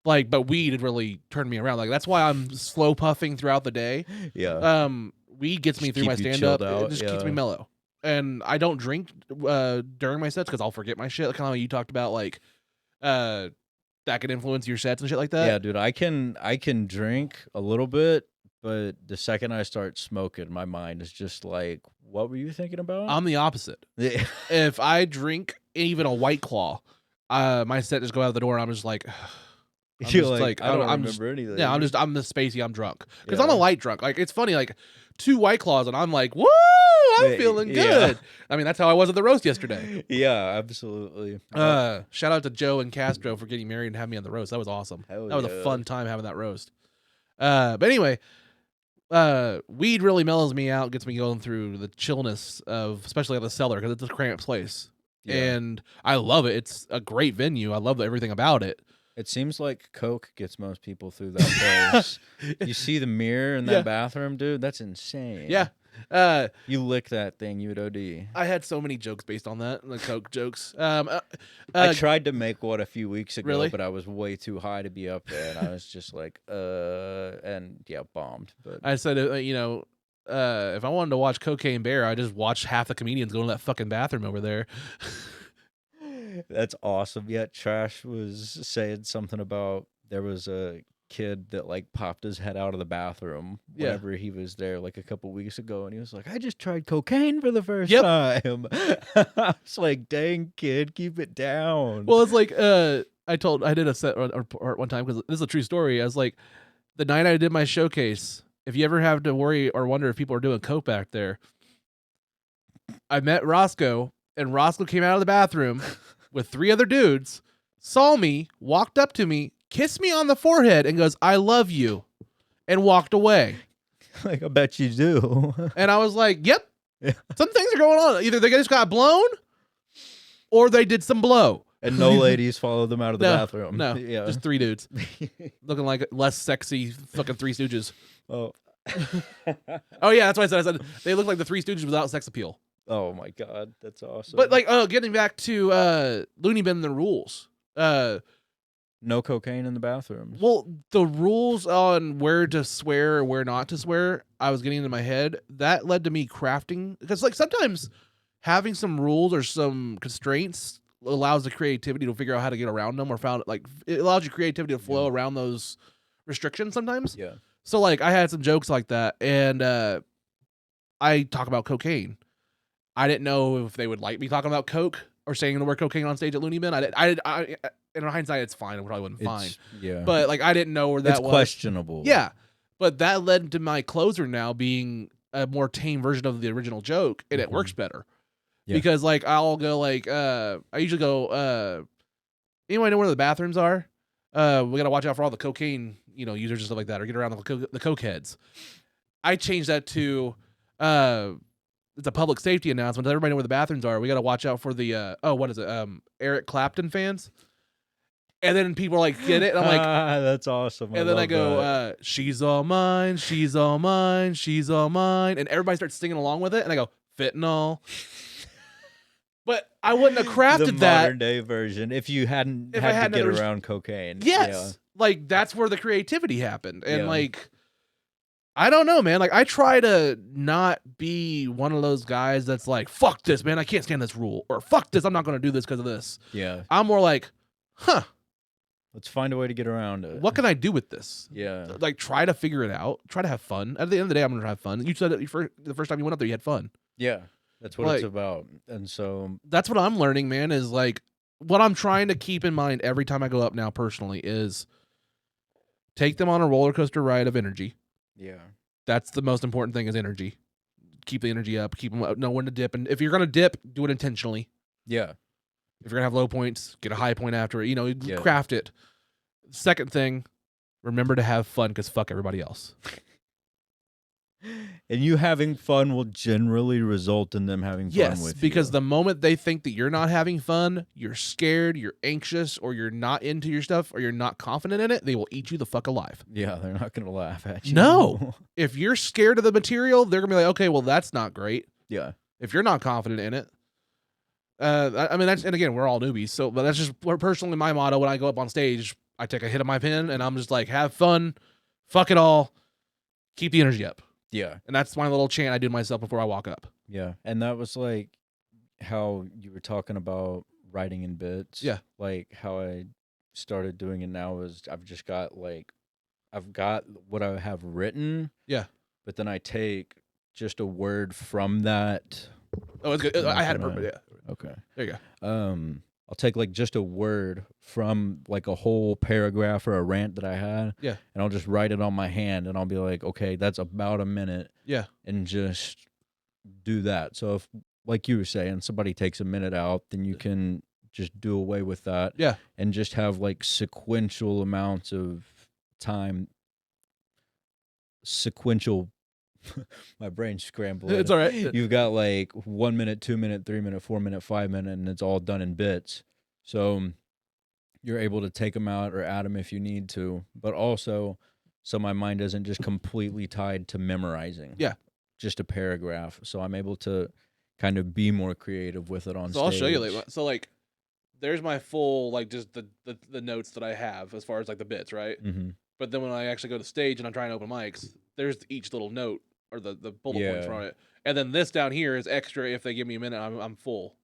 Like, but weed had really turned me around. Like that's why I'm slow puffing throughout the day. Yeah. Weed gets me through my stand up. It just keeps me mellow. And I don't drink during my sets because I'll forget my shit. Like kind of like you talked about, like that could influence your sets and shit like that. Yeah, dude, I can drink a little bit, but the second I start smoking, my mind is just like, what were you thinking about? I'm the opposite. If I drink even a White Claw, my set just go out the door and I'm just like, I don't remember anything. Yeah, I'm the spacey, I'm drunk. Because I'm a light drunk. Like it's funny, like 2 White Claws and I'm like, woo, I'm feeling good. Yeah. I mean, that's how I was at the roast yesterday. Yeah, absolutely. Shout out to Joe and Castro for getting married and having me on the roast. That was awesome. That was a fun time having that roast. But anyway, weed really mellows me out, gets me going through the chillness of, especially at the Cellar, because it's a cramped place. Yeah. And I love it. It's a great venue. I love everything about it. It seems like Coke gets most people through that place. You see the mirror in that bathroom, dude? That's insane. Yeah. You lick that thing, you would OD. I had so many jokes based on that, like Coke jokes. I tried to make one a few weeks ago, but I was way too high to be up there, and I was just like, and yeah, bombed. But I said, if I wanted to watch Cocaine Bear, I just watch half the comedians go to that fucking bathroom over there. That's awesome. Yeah, Trash was saying something about there was a kid that like popped his head out of the bathroom whenever he was there like a couple weeks ago, and he was like, I just tried cocaine for the first time. I was like, dang kid, keep it down. Well, it's like I did a set report one time because this is a true story. I was like, the night I did my showcase if you ever have to worry or wonder if people are doing coke back there, I met Roscoe, and Roscoe came out of the bathroom with 3 other dudes, saw me, walked up to me, kissed me on the forehead, and goes, "I love you," and walked away. Like, I bet you do. And I was like, yep, Yeah. some things are going on. Either they just got blown or they did some blow. And no ladies followed them out of the bathroom. No, Yeah. just 3 dudes looking like less sexy fucking Three Stooges. Oh. Oh, yeah, that's what I said. They look like the Three Stooges without sex appeal. Oh my God, that's awesome. But like, getting back to Looney Bin and the rules. No cocaine in the bathrooms. Well, the rules on where to swear or where not to swear, I was getting into my head. That led to me crafting, because like sometimes having some rules or some constraints allows the creativity to figure out how to get around them, or it allows your creativity to flow around those restrictions sometimes. Yeah. So like I had some jokes like that, and I talk about cocaine. I didn't know if they would like me talking about coke or saying the word cocaine on stage at Looney Bin. I in hindsight, it's fine. It probably wasn't fine. Yeah. But like I didn't know where that it's was. questionable. Yeah. But that led to my closer now being a more tame version of the original joke, and it works better. Yeah. Because like I'll go like I usually go anyone know where the bathrooms are? We gotta watch out for all the cocaine, users and stuff like that, or get around the coke heads. I changed that to it's a public safety announcement. Does everybody know where the bathrooms are? We gotta watch out for the what is it? Eric Clapton fans. And then people like get it. And I'm like, that's awesome. And then I go, she's all mine, she's all mine, she's all mine. And everybody starts singing along with it. And I go, fentanyl. But I wouldn't have crafted the that. modern day version. If you hadn't had to get around cocaine. Yes. Yeah. Like that's where the creativity happened. And like, I don't know, man. Like I try to not be one of those guys that's like, fuck this, man. I can't stand this rule. Or fuck this. I'm not going to do this because of this. Yeah. I'm more like, huh. Let's find a way to get around it. What can I do with this? Yeah. Like, try to figure it out. Try to have fun. At the end of the day, I'm going to have fun. You said it the first time you went up there, you had fun. Yeah. That's what it's about. And so... That's what I'm learning, man, is like... What I'm trying to keep in mind every time I go up now, personally, is... Take them on a roller coaster ride of energy. Yeah. That's the most important thing, is energy. Keep the energy up. Keep them up. Know when to dip. And if you're going to dip, do it intentionally. Yeah. If you're going to have low points, get a high point after it. Craft it. Second thing, remember to have fun, because fuck everybody else. And you having fun will generally result in them having fun with you. Yes, because the moment they think that you're not having fun, you're scared, you're anxious, or you're not into your stuff, or you're not confident in it, they will eat you the fuck alive. Yeah, they're not going to laugh at you. No. If you're scared of the material, they're going to be like, okay, well, that's not great. Yeah. If you're not confident in it. I mean, and again, we're all newbies, but that's just personally my motto when I go up on stage. I take a hit of my pen, and I'm just like, have fun, fuck it all, keep the energy up. Yeah. And that's my little chant I do to myself before I walk up. Yeah. And that was like how you were talking about writing in bits. Yeah. Like how I started doing it now is I've got what I have written. Yeah. But then I take just a word from that. Oh, it's good. I had it perfect. Yeah. Okay. There you go. I'll take like just a word from like a whole paragraph or a rant that I had. Yeah. And I'll just write it on my hand, and I'll be like, okay, that's about a minute. Yeah. And just do that. So if, like you were saying, somebody takes a minute out, then you can just do away with that. Yeah. And just have like sequential amounts of time. My brain's scrambling. It's all right. You've got like 1 minute, 2 minute, 3 minute, 4 minute, 5 minute, and it's all done in bits. So you're able to take them out or add them if you need to, but also so my mind isn't just completely tied to memorizing. Yeah. Just a paragraph. So I'm able to kind of be more creative with it on stage. I'll show you later. So like, there's my full, like just the notes that I have as far as like the bits, right? Mm-hmm. But then when I actually go to stage and I'm trying to open mics, there's each little note or the bullet points from it. And then this down here is extra. If they give me a minute, I'm full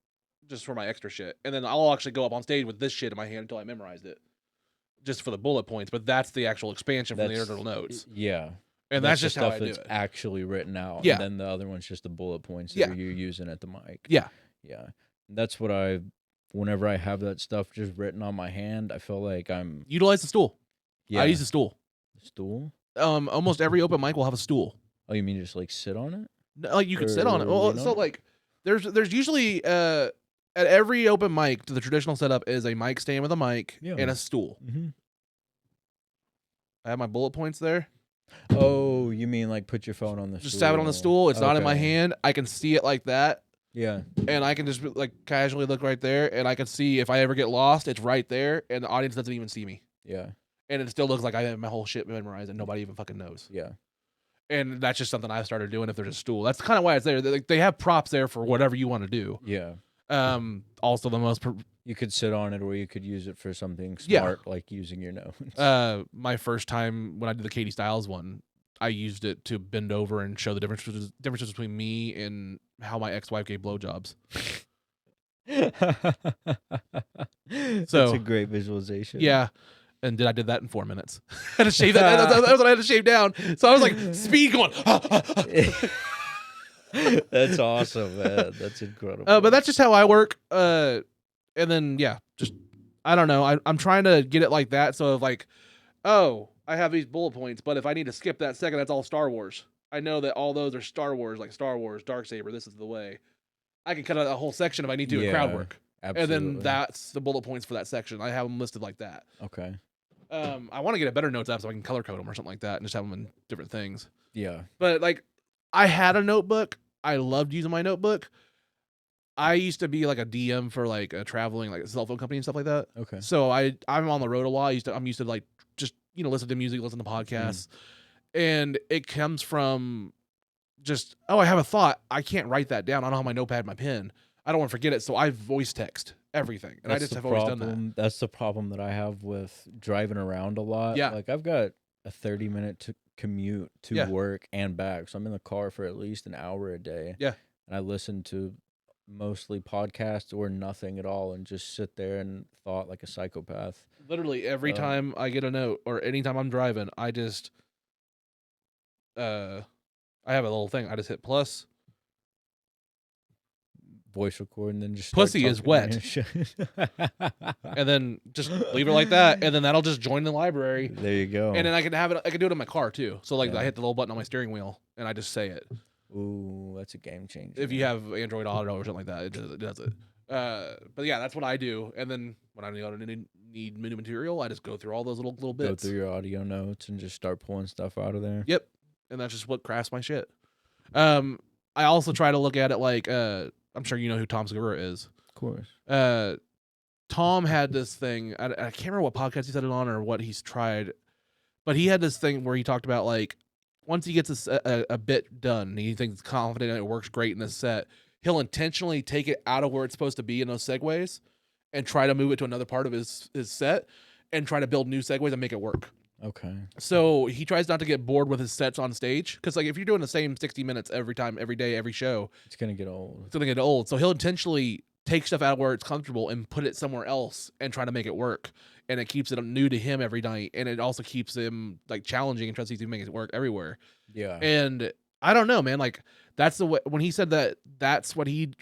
just for my extra shit. And then I'll actually go up on stage with this shit in my hand until I memorized it just for the bullet points. But that's the actual expansion from the original notes. Yeah. And that's just the how stuff I do that's it. actually written out. Yeah. And then the other one's just the bullet points that you're using at the mic. Yeah. Yeah. That's what whenever I have that stuff just written on my hand, I feel like I'm... Utilize the stool. Yeah. I use the stool. Stool? almost every open mic will have a stool. Oh, you mean just like sit on it? No, like you could sit on it. Or Well, lean so on it? like there's usually at every open mic, the traditional setup is a mic stand with a mic Yeah. and a stool. Mm-hmm. I have my bullet points there. Oh, you mean like put your phone on the Just stool? have it on the stool. It's not in my Okay. hand. I can see it like that. Yeah. And I can just like casually look right there, and I can see if I ever get lost, it's right there, and the audience doesn't even see me. Yeah. And it still looks like I have my whole shit memorized, and nobody even fucking knows. Yeah. And that's just something I've started doing if there's a stool. That's kind of why it's there. They have props there for whatever you want to do. Yeah. Also, the most You could sit on it, or you could use it for something Yeah. smart, like using your nose. my first time when I did the Katie Styles one, I used it to bend over and show the differences between me and how my ex-wife gave blowjobs. That's a great visualization. Yeah. And I did that in 4 minutes. I had to shave that. That was what I had to shave down. So I was like, speed going. That's awesome, man. That's incredible. But that's just how I work. And then, yeah, just, I don't know. I'm trying to get it like that. So, like, oh, I have these bullet points, but if I need to skip that second, that's all Star Wars. I know that all those are Star Wars, like Star Wars, Darksaber, this is the way. I can cut out a whole section if I need to in crowd work. Absolutely. And then that's the bullet points for that section. I have them listed like that. Okay. I want to get a better notes app so I can color code them or something like that and just have them in different things. Yeah. But like, I had a notebook. I loved using my notebook. I used to be like a DM for like a traveling like a cell phone company and stuff like that. Okay. So I'm on the road a lot. I'm used to like just listen to music, listen to podcasts, and it comes from just I have a thought. I can't write that down. I don't have my notepad, my pen. I don't want to forget it, so I voice text everything, and I just have always done that. That's the problem that I have with driving around a lot. Yeah. Like I've got a 30-minute commute to work and back, so I'm in the car for at least an hour a day. Yeah. And I listen to mostly podcasts or nothing at all, and just sit there and thought like a psychopath. Literally every time I get a note or anytime I'm driving, I just I have a little thing. I just hit plus. Voice record and then just start Pussy is talking wet. your shit. And then just leave it like that, and then that'll just join the library. There you go. And then I can have it. I can do it in my car too. So like Yeah. I hit the little button on my steering wheel, and I just say it. Ooh, that's a game changer. If you have Android Auto or something like that, it does it. But yeah, that's what I do. And then when I need new material, I just go through all those little go bits. through your audio notes and just start pulling stuff out of there. Yep. And that's just what crafts my shit. I also try to look at it like I'm sure you know who Tom Segura is. Of course. Tom had this thing. I can't remember what podcast he said it on or what he's tried, but he had this thing where he talked about like once he gets a bit done, and he thinks confident and it works great in this set, he'll intentionally take it out of where it's supposed to be in those segues and try to move it to another part of his set and try to build new segues and make it work. Okay. So he tries not to get bored with his sets on stage because, like, if you're doing the same 60 minutes every time, every day, every show, It's gonna get old. it's gonna get old. So he'll intentionally take stuff out where it's comfortable and put it somewhere else and try to make it work. And it keeps it new to him every night, and it also keeps him like challenging and tries to make it work everywhere. Yeah. And I don't know, man. Like that's the way when he said that's what the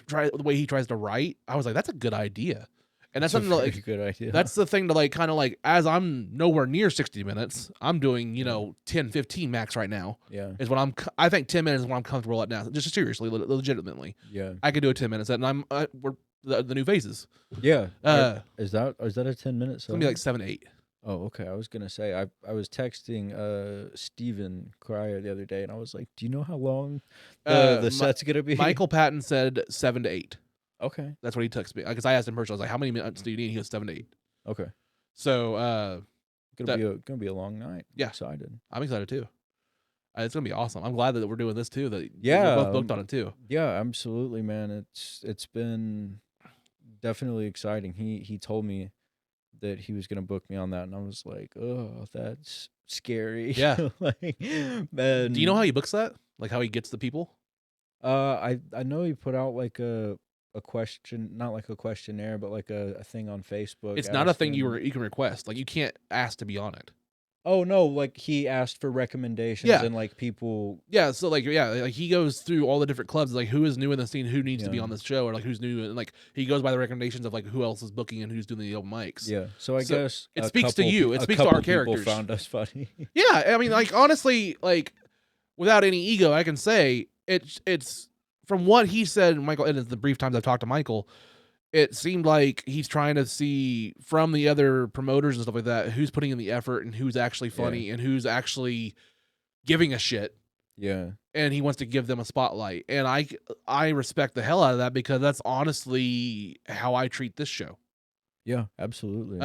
way he tries to write. I was like, that's a good idea. And that's a something to, very like good idea. that's the thing to like kind of like as I'm nowhere near 60 minutes, I'm doing 10, 15 max right now. Yeah. Is what I think 10 minutes is what I'm comfortable at now. Just seriously, legitimately, Yeah. I could do a 10 minutes, and we're the new phases. Yeah. It's Is that a 10-minute song? gonna be like 7 to 8. Oh, okay. I was gonna say I was texting Steven Cryer the other day, and I was like, "Do you know how long the set's gonna be?" Michael Patton said 7 to 8. Okay. That's what he texted me because I asked him personally. I was like, "How many minutes do you need?" He goes 7 to 8. Okay. So Gonna be a long night. Yeah. I'm excited. I'm excited too. It's gonna be awesome. I'm glad that we're doing this too. That Yeah, we're both booked on it too. Yeah, absolutely, man. It's been definitely exciting. He told me that he was gonna book me on that, and I was like, "Oh, that's scary." Yeah. Like, man. Do you know how he books that? Like how he gets the people? I know he put out like a question, not like a questionnaire, but like a thing on Facebook. It's not a thing asking- you can request. Like you can't ask to be on it. Oh no, like he asked for recommendations Yeah. and like people. Yeah, so like he goes through all the different clubs, like who is new in the scene, who needs to be Yeah. on this show, or like who's new, and like he goes by the recommendations of like who else is booking and who's doing the open mics. Yeah, so I So, guess it a speaks to couple you. pe- It a speaks to our couple people characters. found us funny. Yeah, I mean, like honestly, like without any ego, I can say it's from what he said, Michael, and the brief times I've talked to Michael, it seemed like he's trying to see from the other promoters and stuff like that who's putting in the effort and who's actually funny and who's actually giving a shit. Yeah, And he wants to give them a spotlight. And I respect the hell out of that because that's honestly how I treat this show. yeah, absolutely.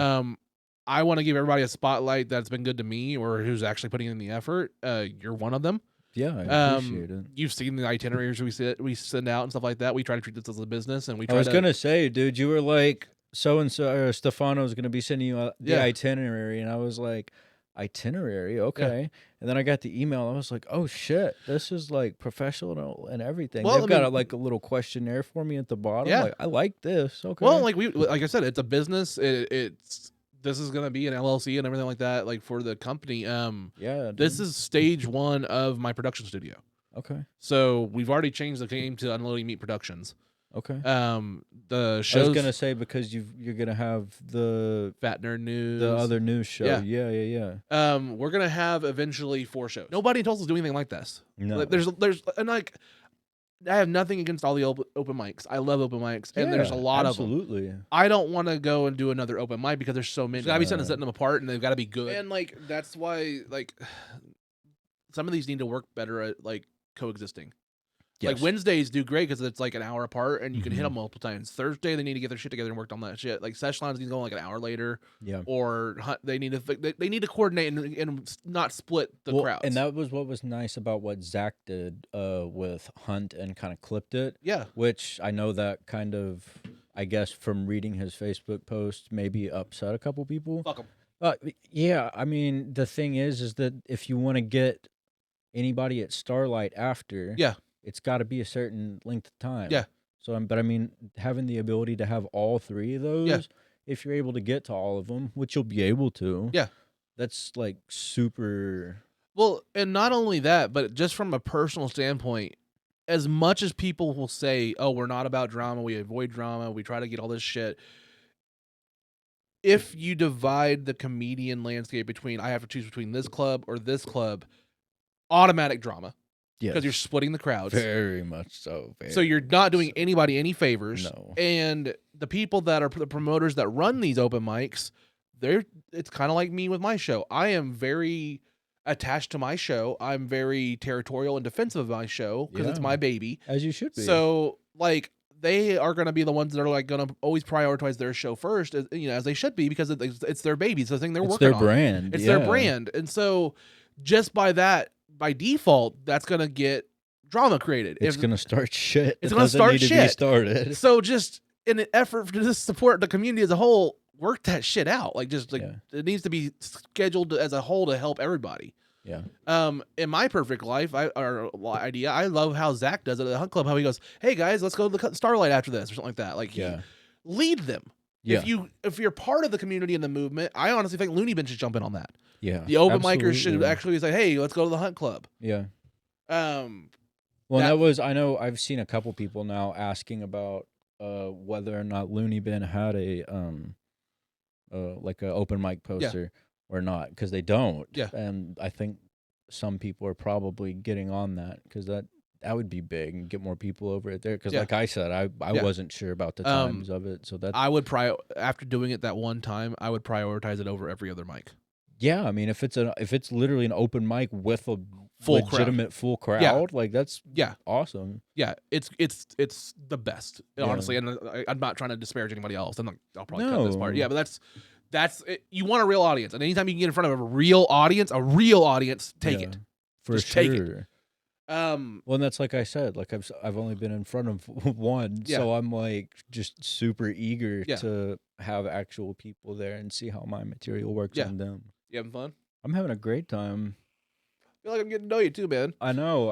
I want to give everybody a spotlight that's been good to me or who's actually putting in the effort. You're one of them. Yeah, I appreciate it. You've seen the itineraries we send out and stuff like that. We try to treat this as a business, and we I try was to. gonna say, dude, you were like, so and so, Stefano's gonna be sending you the itinerary, and I was like, itinerary, okay. And then I got the email. I was like, oh shit, this is like professional and everything. Well, They've got like a little questionnaire for me at the bottom. Yeah. Like, I like this. Okay. Well, like I said, it's a business. This is gonna be an LLC and everything like that, like for the company. Yeah. This dude. is stage 1 of my production studio. Okay. So we've already changed the name to Unloading Meat Productions. Okay. The I show's was gonna say because you're gonna have the Fat Nerd News, other news show. Yeah. Yeah. We're gonna have eventually 4 shows. Nobody in Tulsa is doing anything like this. No. Like, there's and like I have nothing against all the open mics. I love open mics, and there's a lot of them. Absolutely. I don't want to go and do another open mic because there's so many. There's gotta be something setting them apart, and they've got to be good. And like that's why like some of these need to work better at like coexisting. Yes. Like Wednesdays do great because it's like an hour apart and you can hit them multiple times. Thursday they need to get their shit together and work on that shit. Like Sesh Lines need to go like an hour later. Yeah. Or they need to coordinate and not split the crowds. And that was what was nice about what Zach did with Hunt and kind of clipped it. Yeah. Which I know that kind of, I guess from reading his Facebook post, maybe upset a couple people. Fuck them. Yeah. I mean, the thing is that if you want to get anybody at Starlight after, it's got to be a certain length of time. Yeah. So, but I mean, having the ability to have all 3 of those, if you're able to get to all of them, which you'll be able to, that's like super. Well, and not only that, but just from a personal standpoint, as much as people will say, "Oh, we're not about drama. We avoid drama. We try to get all this shit." If you divide the comedian landscape between, I have to choose between this club or this club, automatic drama. Yeah, because you're splitting the crowds. Very much so. So you're not doing anybody any favors. No. And the people that are the promoters that run these open mics, it's kind of like me with my show. I am very attached to my show. I'm very territorial and defensive of my show because it's my baby. As you should be. So like they are going to be the ones that are like going to always prioritize their show first, as they should be, because it's their baby. It's the thing they're working on. It's their brand. It's their brand. And so just by default, that's going to get drama created. It's going to start shit. It's going to start shit. Be started. So just in an effort to just support the community as a whole, work that shit out. Like it needs to be scheduled as a whole to help everybody. Yeah. In my perfect life, I love how Zach does it at the Hunt Club. How he goes, "Hey guys, let's go to the Starlight after this," or something like that. Like, lead them. Yeah. If you're part of the community and the movement, I honestly think Looney Bin should jump in on that. Yeah. The open micers should actually say, "Hey, let's go to the Hunt Club." Yeah. Well, I know I've seen a couple people now asking about whether or not Looney Bin had a like an open mic poster or not, because they don't. Yeah. And I think some people are probably getting on that because that would be big and get more people over it there. Because like I said, I wasn't sure about the times of it, so that I would after doing it that one time, I would prioritize it over every other mic. Yeah, I mean, if it's literally an open mic with a legitimate full crowd, like that's awesome. Yeah, it's the best, honestly. And I'm not trying to disparage anybody else. I'll probably cut this part. Yeah, but that's it. You want a real audience, and anytime you can get in front of a real audience, take it. Just take it. Well, and that's like I said, like I've only been in front of one, so I'm like just super eager to have actual people there and see how my material works on them. You having fun? I'm having a great time. I feel like I'm getting to know you too, man. I know.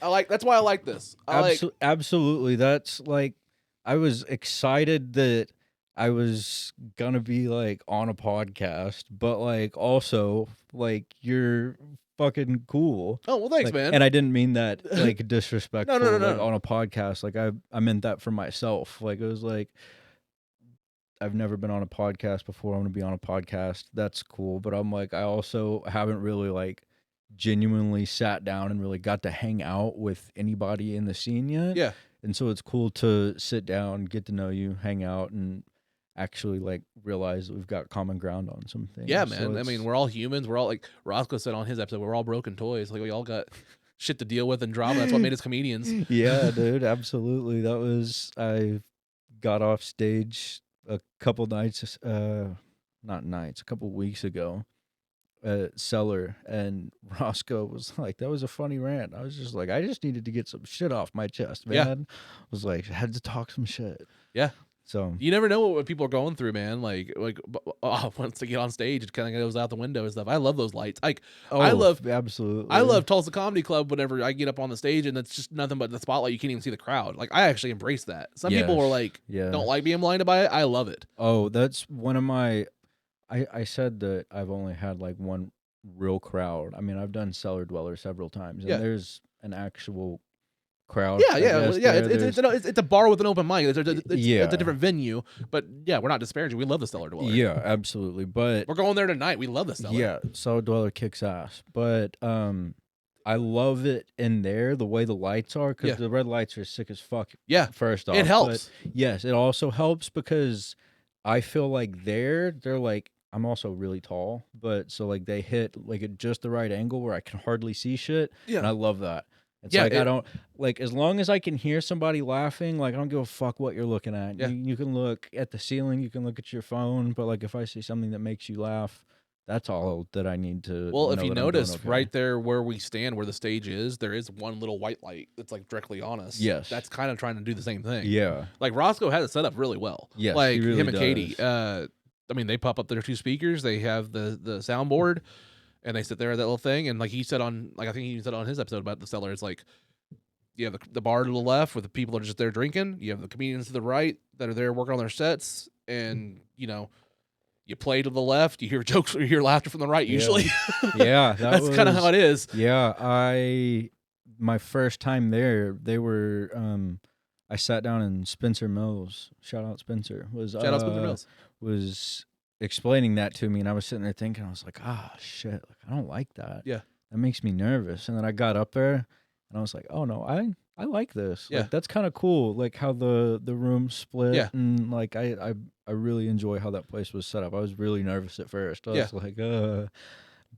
That's why I like this. Absolutely. That's like, I was excited that I was gonna be like on a podcast, but like also like you're fucking cool. Oh, well, thanks, Like, man. and I didn't mean that like disrespectful. no, Like no. on a podcast, like I meant that for myself. Like it was like I've never been on a podcast before. I'm gonna be on a podcast. That's cool, but I'm like I also haven't really like genuinely sat down and really got to hang out with anybody in the scene yet. Yeah. And so it's cool to sit down, get to know you, hang out, and actually like realize that we've got common ground on some things. Yeah, So man. I mean, we're all humans. We're all like Roscoe said on his episode, we're all broken toys. Like we all got shit to deal with and drama. That's what made us comedians. yeah, dude, absolutely. That was I got off stage a couple nights, not nights, a couple weeks ago at Cellar, and Roscoe was like, that was a funny rant. I was just like, I just needed to get some shit off my chest, man. Yeah. I was like, I had to talk some shit. Yeah. So You never know what people are going through, man. Like once they get on stage, it kind of goes out the window and stuff. I love those lights. Like I love absolutely. I love Tulsa Comedy Club whenever I get up on the stage and it's just nothing but the spotlight. You can't even see the crowd. Like I actually embrace that. Some people are like, don't like being blinded by it. I love it. Oh, that's one of my. I said that I've only had like one real crowd. I mean, I've done Cellar Dweller several times, and Yeah. there's an actual crowd. Yeah, it's a bar with an open mic. It's Yeah. a different venue, but yeah, we're not disparaging. We love the Cellar Dweller. Yeah, absolutely. But We're going there tonight. We love the Cellar. yeah, Cellar Dweller kicks ass. But I love it in there the way the lights are because Yeah. the red lights are sick as fuck. Yeah, First off, it helps. But yes, it also helps because I feel like they're like I'm also really tall, but so like they hit like at just the right angle where I can hardly see shit. Yeah. And I love that. It's Yeah, like I don't like as long as I can hear somebody laughing, like I don't give a fuck what you're looking at. Yeah. You can look at the ceiling, you can look at your phone, but like if I see something that makes you laugh, that's all that I need to Well, know if you that I'm doing notice, okay. right there where we stand, where the stage is, there is one little white light that's like directly on us. Yes. That's kind of trying to do the same thing. Yeah. Like Roscoe has it set up really well. Yes, like he really him and Katie. does. I mean, they pop up their two speakers. They have the soundboard, and they sit there at that little thing. And like he said on, like I think he said on his episode about the Cellar, it's like you have the bar to the left where the people are just there drinking. You have the comedians to the right that are there working on their sets, and you know, you play to the left. You hear jokes, you hear laughter from the right. Usually, Yeah, that's kind of how it is. Yeah, my first time there, they were I sat down and Spencer Mills, shout out Spencer, Shout out Spencer Mills. was explaining that to me, and I was sitting there thinking, I was like, shit, like I don't like that. Yeah. That makes me nervous. And then I got up there and I was like, oh no, I like this. Yeah. Like that's kind of cool. Like how the room split. Yeah. And like I really enjoy how that place was set up. I was really nervous at first. I was like,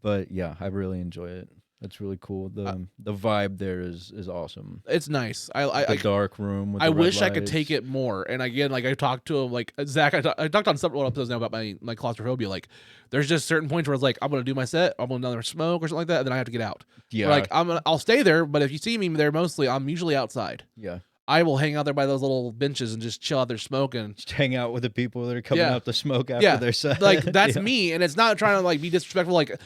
but yeah, I really enjoy it. That's really cool. The vibe there is awesome. It's nice. The dark room. With I the red wish I could lights. take it more. And again, like I talked to him, like Zach, I talked on several episodes now about my claustrophobia. Like, there's just certain points where it's like I'm gonna do my set, I'm gonna another smoke or something like that, and then I have to get out. Yeah. Or like I'll stay there, but if you see me there, mostly I'm usually outside. Yeah. I will hang out there by those little benches and just chill out there smoking. Just hang out with the people that are coming out to smoke after Yeah. their set. Like that's Yeah. me, and it's not trying to like be disrespectful. Like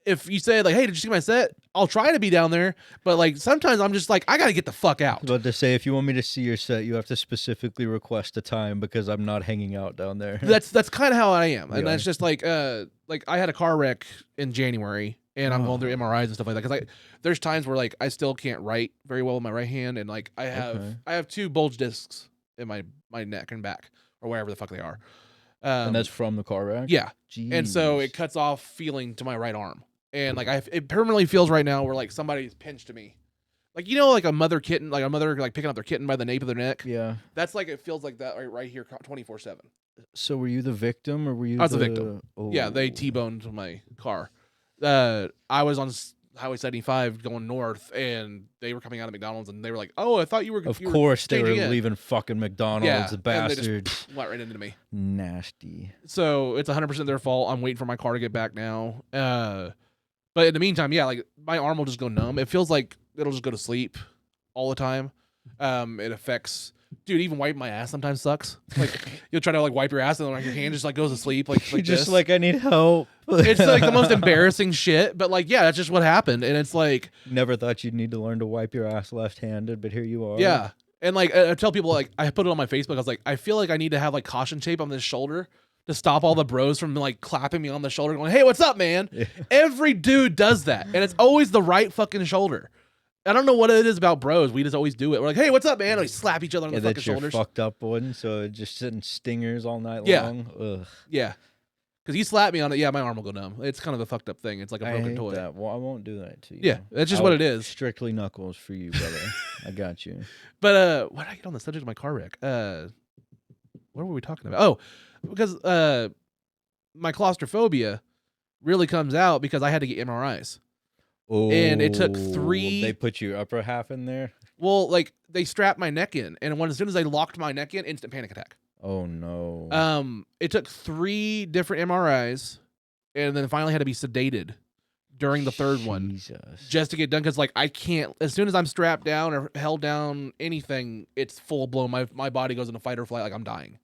if you say like, "Hey, did you see my set?" I'll try to be down there, but like sometimes I'm just like, I gotta get the fuck out. But to say, if you want me to see your set, you have to specifically request a time because I'm not hanging out down there. That's kind of how I am, and Yeah. that's just like I had a car wreck in January, and I'm going through MRIs and stuff like that. Because there's times where like I still can't write very well with my right hand, and like I have two bulge discs in my neck and back or wherever the fuck they are. And that's from the car wreck? Yeah. And so Jeez. it cuts off feeling to my right arm. And like it permanently feels right now where like somebody's pinched me. Like, you know, like a mother kitten, like a mother like picking up their kitten by the nape of their neck. Yeah. That's like, it feels like that right here 24/7. So were you the victim or were you I was the victim. Oh. Yeah, they T-boned my car. I was on Highway 75 going north, and they were coming out of McDonald's, and they were like, "Oh, I thought you were." Of you were course they were changing in." leaving fucking McDonald's, Yeah, the and they just bastards. went right into me. Nasty. So it's 100% their fault. I'm waiting for my car to get back now. But in the meantime, yeah, like my arm will just go numb. It feels like it'll just go to sleep all the time. It affects, dude. Even wiping my ass sometimes sucks. Like you'll try to like wipe your ass, and then like your hand just like goes to sleep. Like You're just this. like, I need help. It's like the most embarrassing shit. But like, yeah, that's just what happened. And it's like, Never thought you'd need to learn to wipe your ass left-handed, but here you are. yeah. And like I tell people, like I put it on my Facebook. I was like, I feel like I need to have like caution tape on this shoulder to stop all the bros from like clapping me on the shoulder, going, "Hey, what's up, man?" Yeah. Every dude does that, and it's always the right fucking shoulder. I don't know what it is about bros. We just always do it. We're like, "Hey, what's up, man?" And we slap each other on the fucking shoulders. Fucked up one, so it just sitting stingers all night long. Ugh. Yeah. Because you slap me on it, yeah, my arm will go numb. It's kind of a fucked up thing. It's like a broken toy. That. Well, I won't do that to you. Yeah, that's just what it is. Strictly knuckles for you, brother. I got you. But why did I get on the subject of my car wreck? What were we talking about? Oh, because my claustrophobia really comes out because I had to get MRIs. Oh, and it took 3. They put your upper half in there? Well, like they strapped my neck in, and as soon as they locked my neck in, instant panic attack. Oh no. It took 3 different MRIs, and then finally had to be sedated during the third one just to get done. Because like I can't. As soon as I'm strapped down or held down, anything, it's full blown. My body goes into fight or flight, like I'm dying.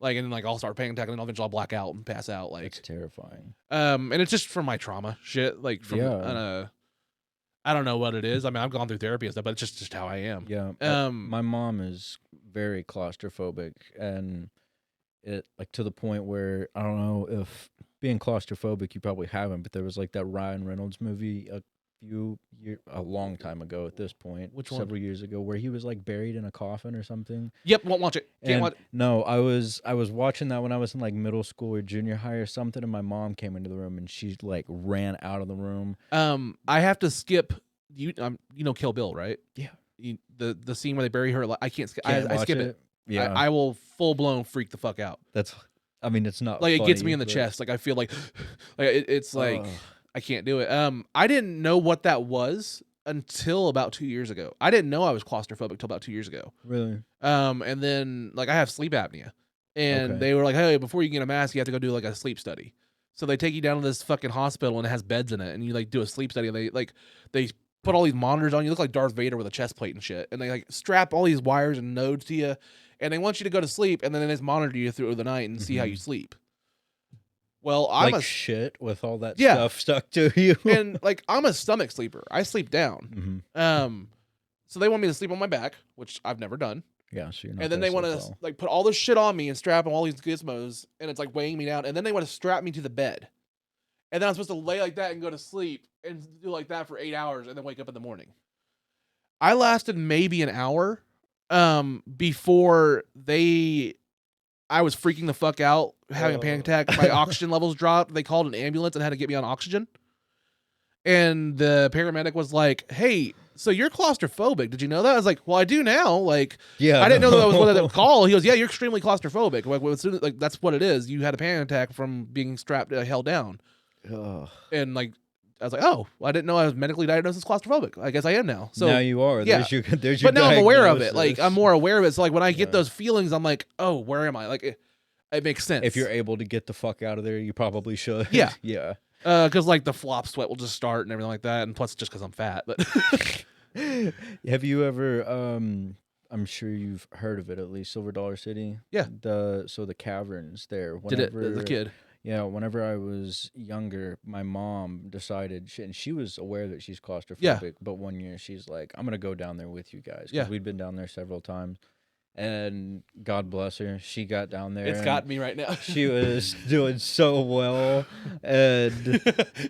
Like and then like I'll start panic attack, and then eventually I'll black out and pass out. Like it's terrifying. And it's just from my trauma shit. Like from I don't know what it is. I mean, I've gone through therapy and stuff, but it's just how I am. Yeah. My mom is very claustrophobic, and it like to the point where I don't know if being claustrophobic you probably haven't, but there was like that Ryan Reynolds movie a long time ago at this point. Which one? Several years ago, where he was like buried in a coffin or something. Yep, won't watch it. Can't watch it. No, I was watching that when I was in like middle school or junior high or something, and my mom came into the room and she like ran out of the room. I have to skip you know Kill Bill, right? Yeah. The scene where they bury her, I can't skip. I skip it. Yeah, I will full blown freak the fuck out. I mean, it's not like funny, it gets me in the chest. Like I feel like it's like I can't do it. I didn't know what that was until about 2 years ago. I didn't know I was claustrophobic till about 2 years ago. Really? And then like I have sleep apnea, and they were like, "Hey, before you get a mask, you have to go do like a sleep study." So they take you down to this fucking hospital and it has beds in it, and you like do a sleep study, and they put all these monitors on you. You look like Darth Vader with a chest plate and shit. And they like strap all these wires and nodes to you, and they want you to go to sleep, and then they just monitor you through the night and see how you sleep. Well, I'm like shit with all that stuff stuck to you. And like I'm a stomach sleeper. I sleep down. So they want me to sleep on my back, which I've never done. Yeah, so you're not. And then they want to like put all this shit on me and strap on all these gizmos, and it's like weighing me down. And then they want to strap me to the bed, and then I'm supposed to lay like that and go to sleep and do like that for 8 hours, and then wake up in the morning. I lasted maybe an hour before I was freaking the fuck out, having a panic attack. My oxygen levels dropped. They called an ambulance and had to get me on oxygen. And the paramedic was like, "Hey, so you're claustrophobic. Did you know that?" I was like, "Well, I do now." Like, yeah, I didn't know that was what they call. He goes, "Yeah, you're extremely claustrophobic. Like, that's what it is. You had a panic attack from being strapped, held down." And like, I was like, "Oh, well, I didn't know I was medically diagnosed as claustrophobic. I guess I am now." So now you are. Yeah. There's your but now I'm aware of it. diagnosis. Like, I'm more aware of it. So like, when I get those feelings, I'm like, "Oh, where am I?" Like, it makes sense. If you're able to get the fuck out of there, you probably should. Yeah. Yeah. Because like the flop sweat will just start and everything like that, and plus just because I'm fat. But have you ever? I'm sure you've heard of it at least. Silver Dollar City. Yeah. The caverns there. Did it as a kid? Yeah. Whenever I was younger, my mom decided, and she was aware that she's claustrophobic. Yeah. But one year she's like, "I'm gonna go down there with you guys." Yeah. We'd been down there several times. And God bless her, she got down there. It's got me right now. She was doing so well, and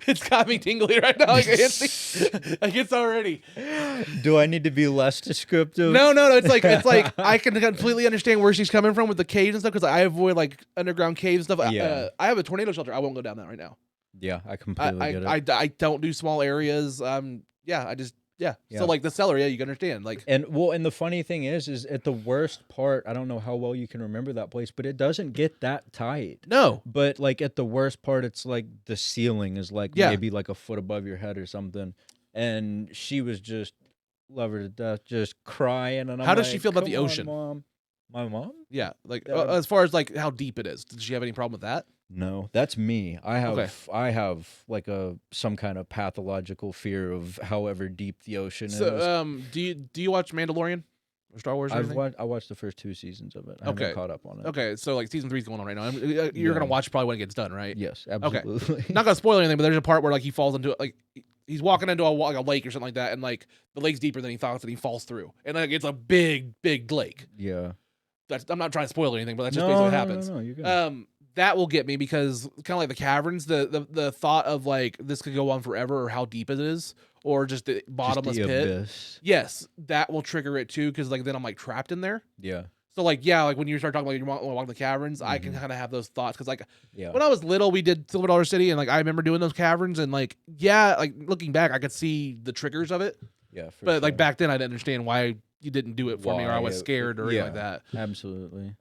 it's got me tingling right now. Like, like it's already. Do I need to be less descriptive? No. It's like I can completely understand where she's coming from with the caves and stuff, because I avoid like underground caves and stuff. Yeah. I have a tornado shelter. I won't go down that right now. Yeah, I completely get it. I don't do small areas. So like the cellar, you can understand. Like, and the funny thing is at the worst part, I don't know how well you can remember that place, but it doesn't get that tight. No. But like at the worst part, it's like the ceiling is like maybe like a foot above your head or something. And she was just love her to death, just crying. And how does she feel about the ocean? Mom. My mom? Yeah, like as far as like how deep it is, did she have any problem with that? No, that's me. I have like some kind of pathological fear of however deep the ocean is. Do you watch Mandalorian or Star Wars? Or I watched the first 2 seasons of it. I haven't caught up on it. Okay, so like season 3 is going on right now. You're gonna watch probably when it gets done, right? Yes, absolutely. Okay. Not gonna spoil anything, but there's a part where like he falls into it. Like he's walking into like a lake or something like that, and like the lake's deeper than he thought, and he falls through, and like it's a big lake. Yeah. I'm not trying to spoil anything, but that's just basically what happens. No, you're good. That will get me because kind of like the caverns, the thought of like this could go on forever, or how deep it is, or just the bottomless Just the pit. abyss. Yes, that will trigger it too, because like then I'm like trapped in there. Yeah. So like like when you start talking about you want to walk the caverns, I can kind of have those thoughts because like Yeah. when I was little, we did Silver Dollar City, and like I remember doing those caverns, and like like looking back, I could see the triggers of it. Yeah. But like back then, I didn't understand why you didn't do it for me, or I was Why? scared or anything like that. Absolutely.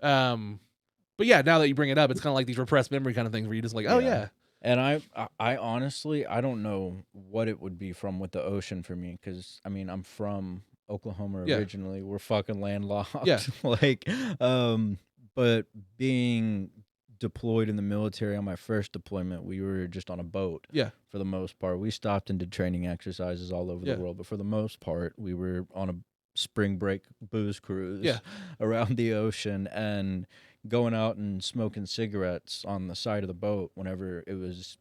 But yeah, now that you bring it up, it's kind of like these repressed memory kind of things where you just like, oh yeah. And I honestly, I don't know what it would be from with the ocean for me, because I mean, I'm from Oklahoma originally. We're fucking landlocked. Yeah. Like, but being deployed in the military on my first deployment, we were just on a boat. Yeah. For the most part, we stopped and did training exercises all over the world, but for the most part, we were on a spring break booze cruise around the ocean and going out and smoking cigarettes on the side of the boat whenever it was,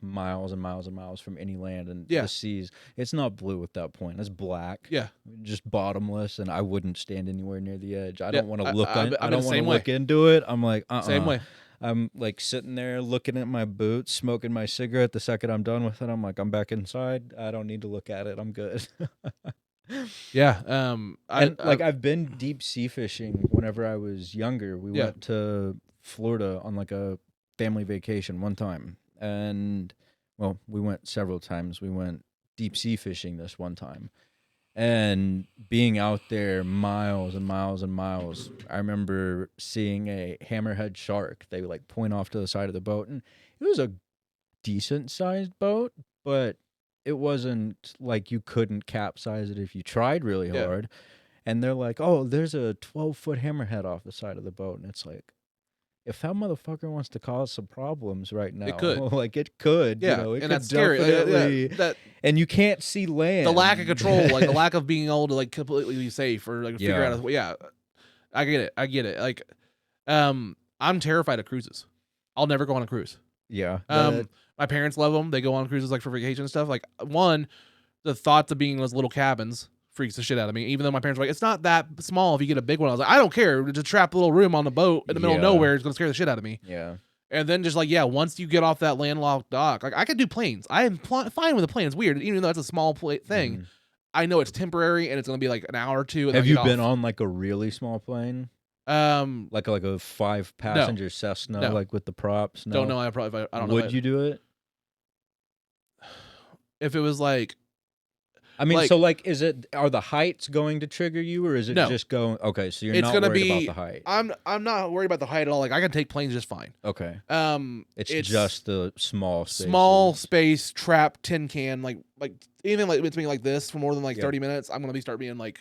miles and miles and miles from any land, and the seas. It's not blue at that point. It's black. Yeah. Just bottomless, and I wouldn't stand anywhere near the edge. I don't want to look I don't want to look into it. I'm like, Same way. I'm like sitting there looking at my boots, smoking my cigarette. The second I'm done with it, I'm like, I'm back inside. I don't need to look at it. I'm good. Yeah. I've been deep sea fishing whenever I was younger. We went to Florida on like a family vacation one time. And well, we went several times. We went deep sea fishing this one time. And being out there miles and miles and miles, I remember seeing a hammerhead shark. They would like point off to the side of the boat, and it was a decent sized boat, but it wasn't like you couldn't capsize it if you tried really hard. And they're like, oh, there's a 12-foot hammerhead off the side of the boat. And it's like, if that motherfucker wants to cause some problems right now, it could. Like it could. Yeah, it and could that's scary. And you can't see land. The lack of control, like the lack of being able to like completely be safe or like figure out. I get it. Like, I'm terrified of cruises. I'll never go on a cruise. Yeah. My parents love them. They go on cruises like for vacation and stuff. Like the thoughts of being in those little cabins freaks the shit out of me. Even though my parents were like, it's not that small if you get a big one. I was like, I don't care. Just a trapped little room on the boat in the middle of nowhere is gonna scare the shit out of me. Yeah. And then just like, once you get off that landlocked dock, like I could do planes. I am fine with a plane. It's weird, even though it's a small thing. Mm-hmm. I know it's temporary and it's gonna be like an hour or two. Have you been on like a really small plane? Like a 5-passenger Cessna, like with the props? No. Don't know. I don't know. Would you do it? If it was like, I mean, so like, are the heights going to trigger you, or is it just going? Okay, so you're not worried about the height. I'm not worried about the height at all. Like I can take planes just fine. Okay. It's just the small space trap tin can, like anything like between like this for more than like 30 minutes. I'm gonna start being like,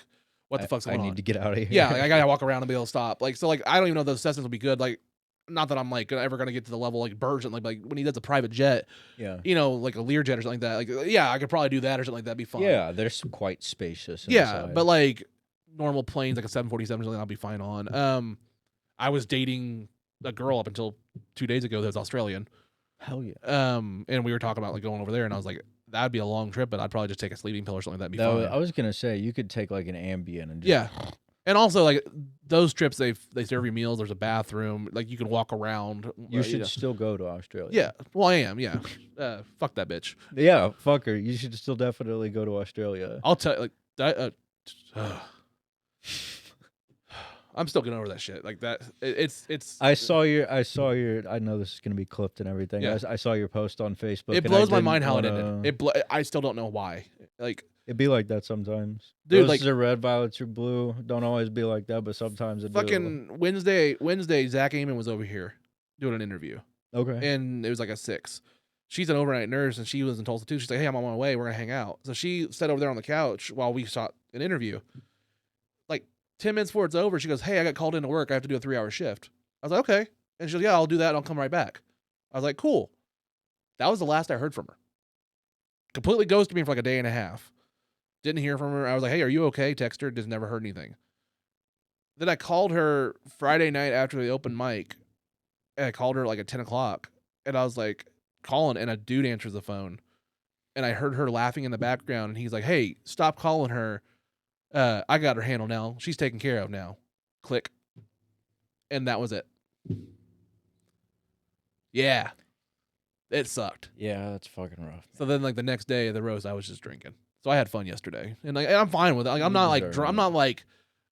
what the fuck's going on? I need to get out of here. Yeah, like I gotta walk around and be able to stop. Like so, like I don't even know if those Cessnas will be good. Like, not that I'm like ever gonna get to the level like Burge, like when he does a private jet. Yeah. Like a Learjet or something like that. Like I could probably do that or something like that. Be fine. Yeah, they're quite spacious. Inside. But like normal planes, like a 747 or something, I'll be fine on. I was dating a girl up until 2 days ago that was Australian. Hell yeah. And we were talking about like going over there, and I was like, that'd be a long trip, but I'd probably just take a sleeping pill or something like that. Be fine. I was gonna say you could take like an Ambien and just And also, like those trips, they serve you meals. There's a bathroom. Like you can walk around. You should still go to Australia. Yeah, well, I am. Yeah, fuck that bitch. Yeah, fuck her. You should still definitely go to Australia. I'll tell like that. I'm still getting over that shit. Like that. It's. I saw your. I know this is gonna be clipped and everything. Yeah. I saw your post on Facebook. It blows my mind how it ended. I still don't know why. Like. It'd be like that sometimes. Dude, Roses like are red, violets are blue. Don't always be like that, but sometimes it fucking do. Wednesday, Zach Amon was over here doing an interview. Okay. And it was like a 6. She's an overnight nurse, and she was in Tulsa too. She's like, hey, I'm on my way. We're going to hang out. So she sat over there on the couch while we shot an interview. Like 10 minutes before it's over, she goes, hey, I got called into work. I have to do a 3-hour shift. I was like, okay. And she goes, yeah, I'll do that. And I'll come right back. I was like, cool. That was the last I heard from her. Completely ghosted me for like a day and a half. Didn't hear from her. I was like, hey, are you okay? Text her. Just never heard anything. Then I called her Friday night after the open mic. And I called her like at 10 o'clock. And I was like, calling, and a dude answers the phone. and I heard her laughing in the background, and he's like, "Hey, stop calling her. I got her handled now. She's taken care of now." Click. And that was it. Yeah. It sucked. Yeah, that's fucking rough. So then, like, the next day of the roast, I was just drinking. So I had fun yesterday, and like, I'm fine with it. Like, I'm not like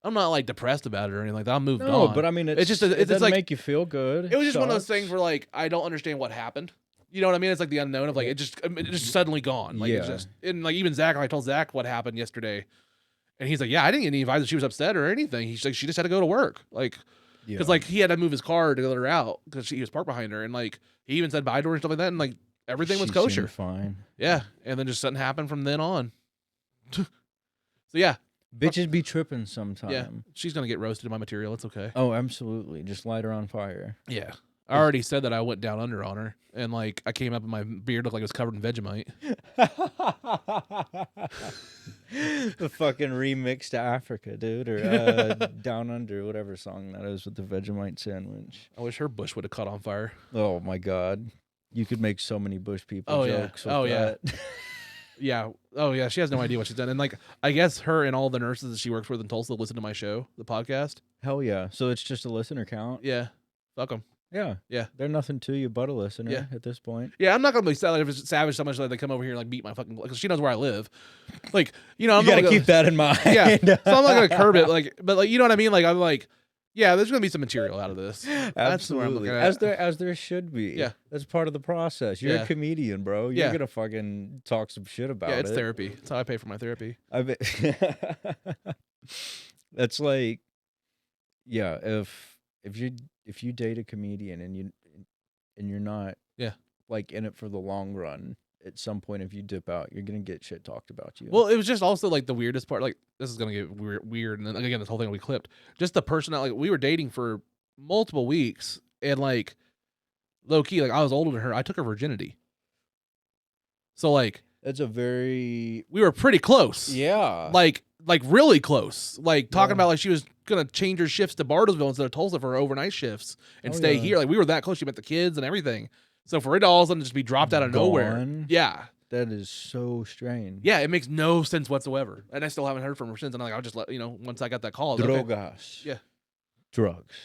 I'm not like depressed about it or anything like that. I moved on. No, but I mean, it's just it doesn't like, make you feel good. It was just one of those Sucks. things where like I don't understand what happened. You know what I mean? It's like the unknown of like it just suddenly gone. Like it's Yeah. just, and like even Zach, I told Zach what happened yesterday, and he's like, "Yeah, I didn't get any advice that she was upset or anything." He's like, "She just had to go to work." Like. Because like he had to move his car to let her out because he was parked behind her, and like he even said bye to her and stuff like that, and like everything was She kosher. seemed fine. Yeah, and then just something happened from then on. So yeah, Bitches be tripping sometimes. yeah, she's gonna get roasted in my material. It's okay. Oh, absolutely. Just light her on fire. Yeah, I already said that I went down under on her, and like I came up and my beard looked like it was covered in Vegemite. The fucking remix to Africa, dude, or Down Under, whatever song that is with the Vegemite sandwich. I wish her bush would have caught on fire. Oh my God, you could make so many bush people Oh, jokes. yeah. With that. Yeah. Oh yeah, she has no idea what she's done, and like I guess her and all the nurses that she works with in Tulsa listen to my show, the podcast. Hell yeah. So it's just a listener count. Yeah, fuck them. Yeah, Yeah. They're nothing to you but a listener. Yeah. At this point. Yeah, I'm not gonna be savage so much that they come over here and like beat my fucking because she knows where I live. Like, you know, I'm You gotta not gonna, keep that in mind. Yeah, so I'm not gonna curb it. Like, but like, you know what I mean? Like, I'm like, yeah, there's gonna be some material out of this. That's where I'm Absolutely. looking at. As there should be. Yeah. That's part of the process. You're Yeah. a comedian, bro. You're Yeah. gonna fucking talk some shit about Yeah, it. it's therapy. That's how I pay for my therapy. I bet. That's like, yeah. If you date a comedian and you're not, Yeah. like in it for the long run, at some point if you dip out, you're gonna get shit talked about you. Well, it was just also like the weirdest part. Like, this is gonna get weird, and then again, this whole thing will be clipped. Just the person that like we were dating for multiple weeks, and like low key, like I was older than her. I took her virginity. So like that's a very we were pretty close. yeah. Like really close. Like talking Yeah. about like she was gonna change her shifts to Bartlesville instead of Tulsa for her overnight shifts and Oh, stay yeah. here. Like we were that close. She met the kids and everything. So for it to all of a sudden just be dropped out of nowhere. Gone? Yeah. That is so strange. Yeah, it makes no sense whatsoever. And I still haven't heard from her since. And I'm like, I'll just let once I got that call. I was like, okay. Drogas. Yeah. Drugs.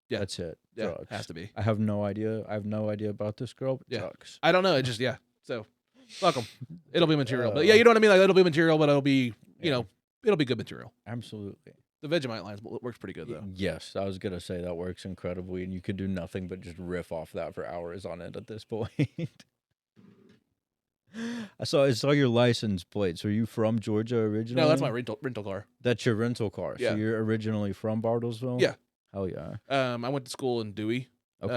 Yeah. That's it. Yeah, Drugs. has to be. I have no idea. I have no idea about this girl. But Yeah. drugs. I don't know. It just So fuck them. It'll be material. But yeah, you know what I mean? Like it'll be material, but it'll be it'll be good material. Absolutely. The Vegemite lines works pretty good though. Yes, I was gonna say that works incredibly, and you could do nothing but just riff off that for hours on end at this point. I saw your license plate. So are you from Georgia originally? No, that's my rental car. That's your rental car. Yeah. So you're originally from Bartlesville? Yeah. Hell yeah. I went to school in Dewey. Okay.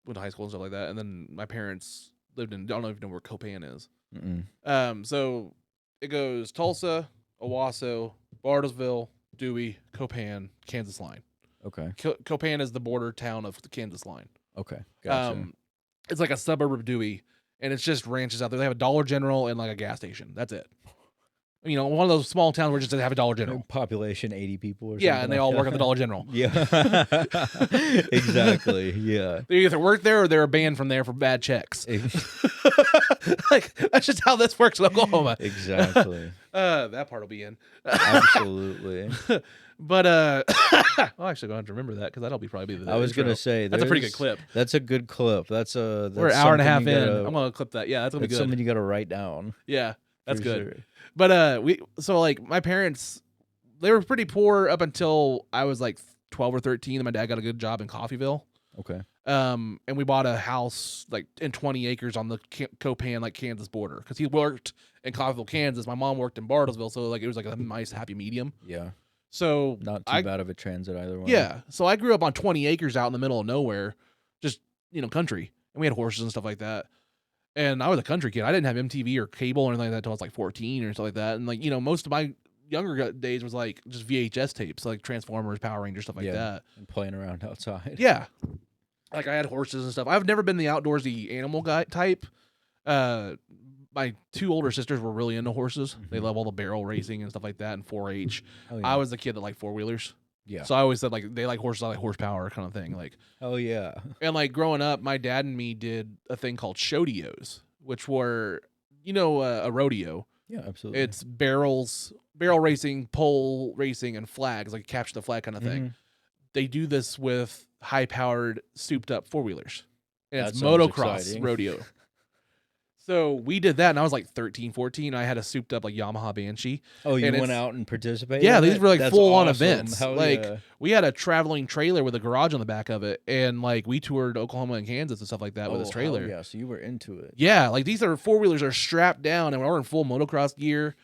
Went to high school and stuff like that, and then my parents lived in. I don't know if you know where Copan is. Mm-mm. So it goes Tulsa, Owasso, Bartlesville, Dewey, Copan, Kansas line. Okay. Copan is the border town of the Kansas line. Okay. Gotcha. It's like a suburb of Dewey, and it's just ranches out there. They have a Dollar General and like a gas station. That's it. You know, one of those small towns where just they have a Dollar General. Population 80 people or something. Yeah, and they like all that. work at the Dollar General. Yeah. Exactly. Yeah. They either work there or they're banned from there for bad checks. Like that's just how this works in Oklahoma. Exactly. That part will be in. Absolutely. But I'll actually go have to remember that because that'll probably be the I was intro. gonna say That's a pretty good there's- clip. That's a good clip. That's We're an hour and a half in. I'm gonna clip that. Yeah, that's gonna be That's good. something you got to write down. Yeah, that's for good. sure. But like my parents, they were pretty poor up until I was like 12 or 13, and my dad got a good job in Coffeyville. Okay. And we bought a house like in 20 acres on the Copan like Kansas border because he worked in Coffeyville, Kansas. My mom worked in Bartlesville, so like it was like a nice happy medium. Yeah. So Not too bad of a transit either way. yeah, so I grew up on 20 acres out in the middle of nowhere, just country, and we had horses and stuff like that. And I was a country kid. I didn't have MTV or cable or anything like that until I was like 14 or stuff like that. And like most of my younger days was like just VHS tapes, like Transformers, Power Rangers, stuff like that. And playing around outside. Yeah. Like I had horses and stuff. I've never been the outdoorsy animal guy type. My two older sisters were really into horses. They love all the barrel racing and stuff like that and 4-H. Oh, yeah. I was the kid that liked four-wheelers. Yeah. So I always said like they like horses, I like horsepower kind of thing. Like Oh yeah. and like growing up, my dad and me did a thing called shodios, which were a rodeo. Yeah, absolutely. It's barrel racing, pole racing, and flags, like capture the flag kind of thing. Mhm. They do this with high-powered, souped-up four-wheelers. And That it's sounds motocross exciting. rodeo. So we did that, and I was like 13, 14. I had a souped-up like Yamaha Banshee. Oh, you and went out and participated? Yeah, in these it? were like That's full-on awesome. events. Hell Like yeah. we had a traveling trailer with a garage on the back of it, and like we toured Oklahoma and Kansas and stuff like that with this hell trailer. yeah, so you were into it. Yeah, like these are four-wheelers are strapped down, and we're in full motocross gear,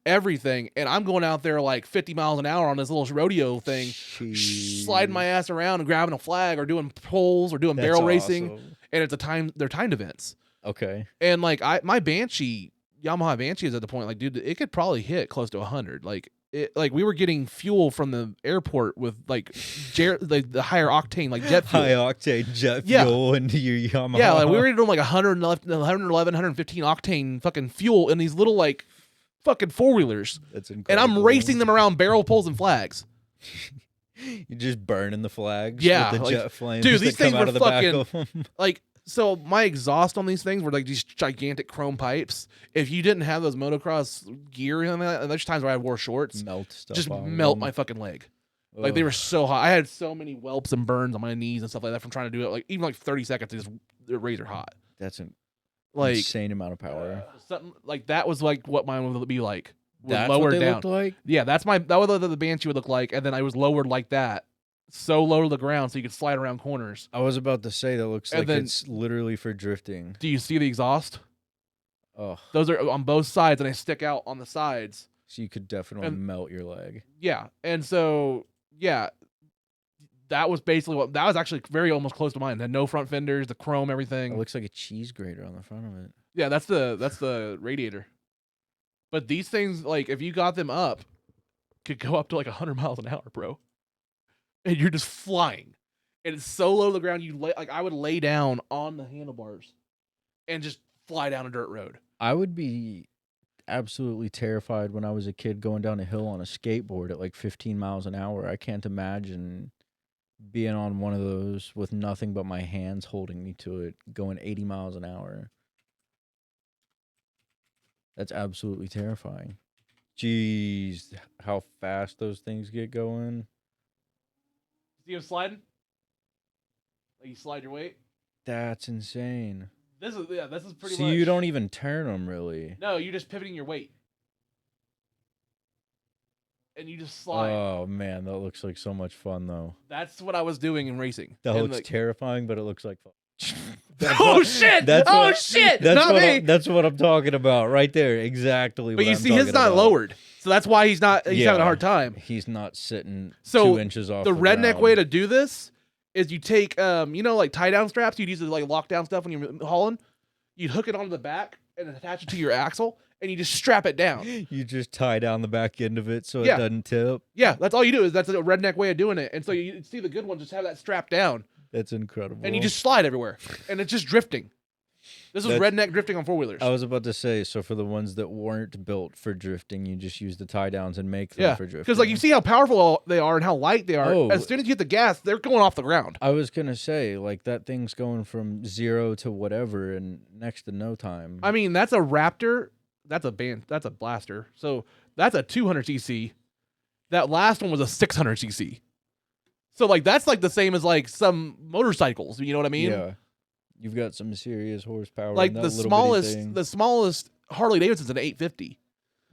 everything, and I'm going out there like 50 miles an hour on this little rodeo thing, sliding my ass around and grabbing a flag or doing poles or doing That's barrel racing, awesome. and they're timed events. Okay. And like my Yamaha Banshee is at the point like, dude, it could probably hit close to 100. Like we were getting fuel from the airport with like the higher octane like jet fuel. High octane jet Yeah. fuel into your Yamaha. Yeah, like we were doing like 111, 115 octane fucking fuel in these little like fucking four-wheelers. That's And incredible. I'm racing them around barrel poles and flags. You're just burning the flags. Yeah, with the like, jet flames. dude, that these come things out were of the back fucking- of 'em. Like, so my exhaust on these things were like these gigantic chrome pipes. If you didn't have those motocross gear in that, and there's times where I wore shorts, Melt stuff. just on melt them. my fucking leg. Like they Ugh. were so hot. I had so many whelps and burns on my knees and stuff like that from trying to do it. Like even like 30 seconds, they're razor hot. That's an Like insane amount of power. something like that was like what mine would be like. That's lowered what they down. looked like? Yeah, that was what the Banshee would look like, and then I was lowered like that, so low to the ground, so you could slide around corners. I was about to say that looks And like then- it's literally for drifting. Do you see the exhaust? Oh, Those are on both sides, and they stick out on the sides. so you could definitely And- melt your leg. Yeah, and so yeah, that was basically that was actually very almost close to mine. It had no front fenders, the chrome, It everything. looks like a cheese grater on the front of it. Yeah, that's the radiator. But these things, like if you got them up, could go up to like 100 miles an hour, bro. And you're just flying, and it's so low to the ground. I would lay down on the handlebars, and just fly down a dirt road. I would be absolutely terrified when I was a kid going down a hill on a skateboard at like 15 miles an hour. I can't imagine being on one of those with nothing but my hands holding me to it, going 80 miles an hour. That's absolutely terrifying. Jeez, how fast those things get going. See him sliding? Like you slide your weight. That's insane. This is pretty So much. you don't even turn them, really. No, you're just pivoting your weight, and you just slide. Oh, man, that looks like so much fun, though. That's what I was doing in racing. That And, looks like- terrifying, but it looks like fun. Oh shit! That's Oh what- shit! That's Not what me. that's what I'm talking about right there. Exactly. But what you I'm see, his talking not about. lowered, so that's why he's having a Yeah. hard time. He's not sitting So 2 inches off The redneck ground. way to do this is you take, like tie down straps you'd use to like lock down stuff when you're hauling. You'd hook it onto the back and attach it to your axle, and you just strap it down. You just tie down the back end of it so Yeah. it doesn't tip. Yeah, that's all you do. That's a redneck way of doing it. And so you see the good ones just have that strapped down, That's incredible. and you just slide everywhere, and it's just drifting. This is That's- redneck drifting on four wheelers. I was about to say, so for the ones that weren't built for drifting, you just use the tie downs and make them for drifting. because like you see how powerful they are and how light they are. Oh. As soon as you hit the gas, they're going off the ground. I was gonna say, like that thing's going from 0 to whatever in next to no time. I mean, that's a Raptor. That's a blaster. So that's a 200cc. That last one was a 600cc. So like that's like the same as like some motorcycles. You know what I mean? yeah, you've got some serious horsepower. Like in that the little bitty smallest, thing. the smallest Harley Davidson's an 850.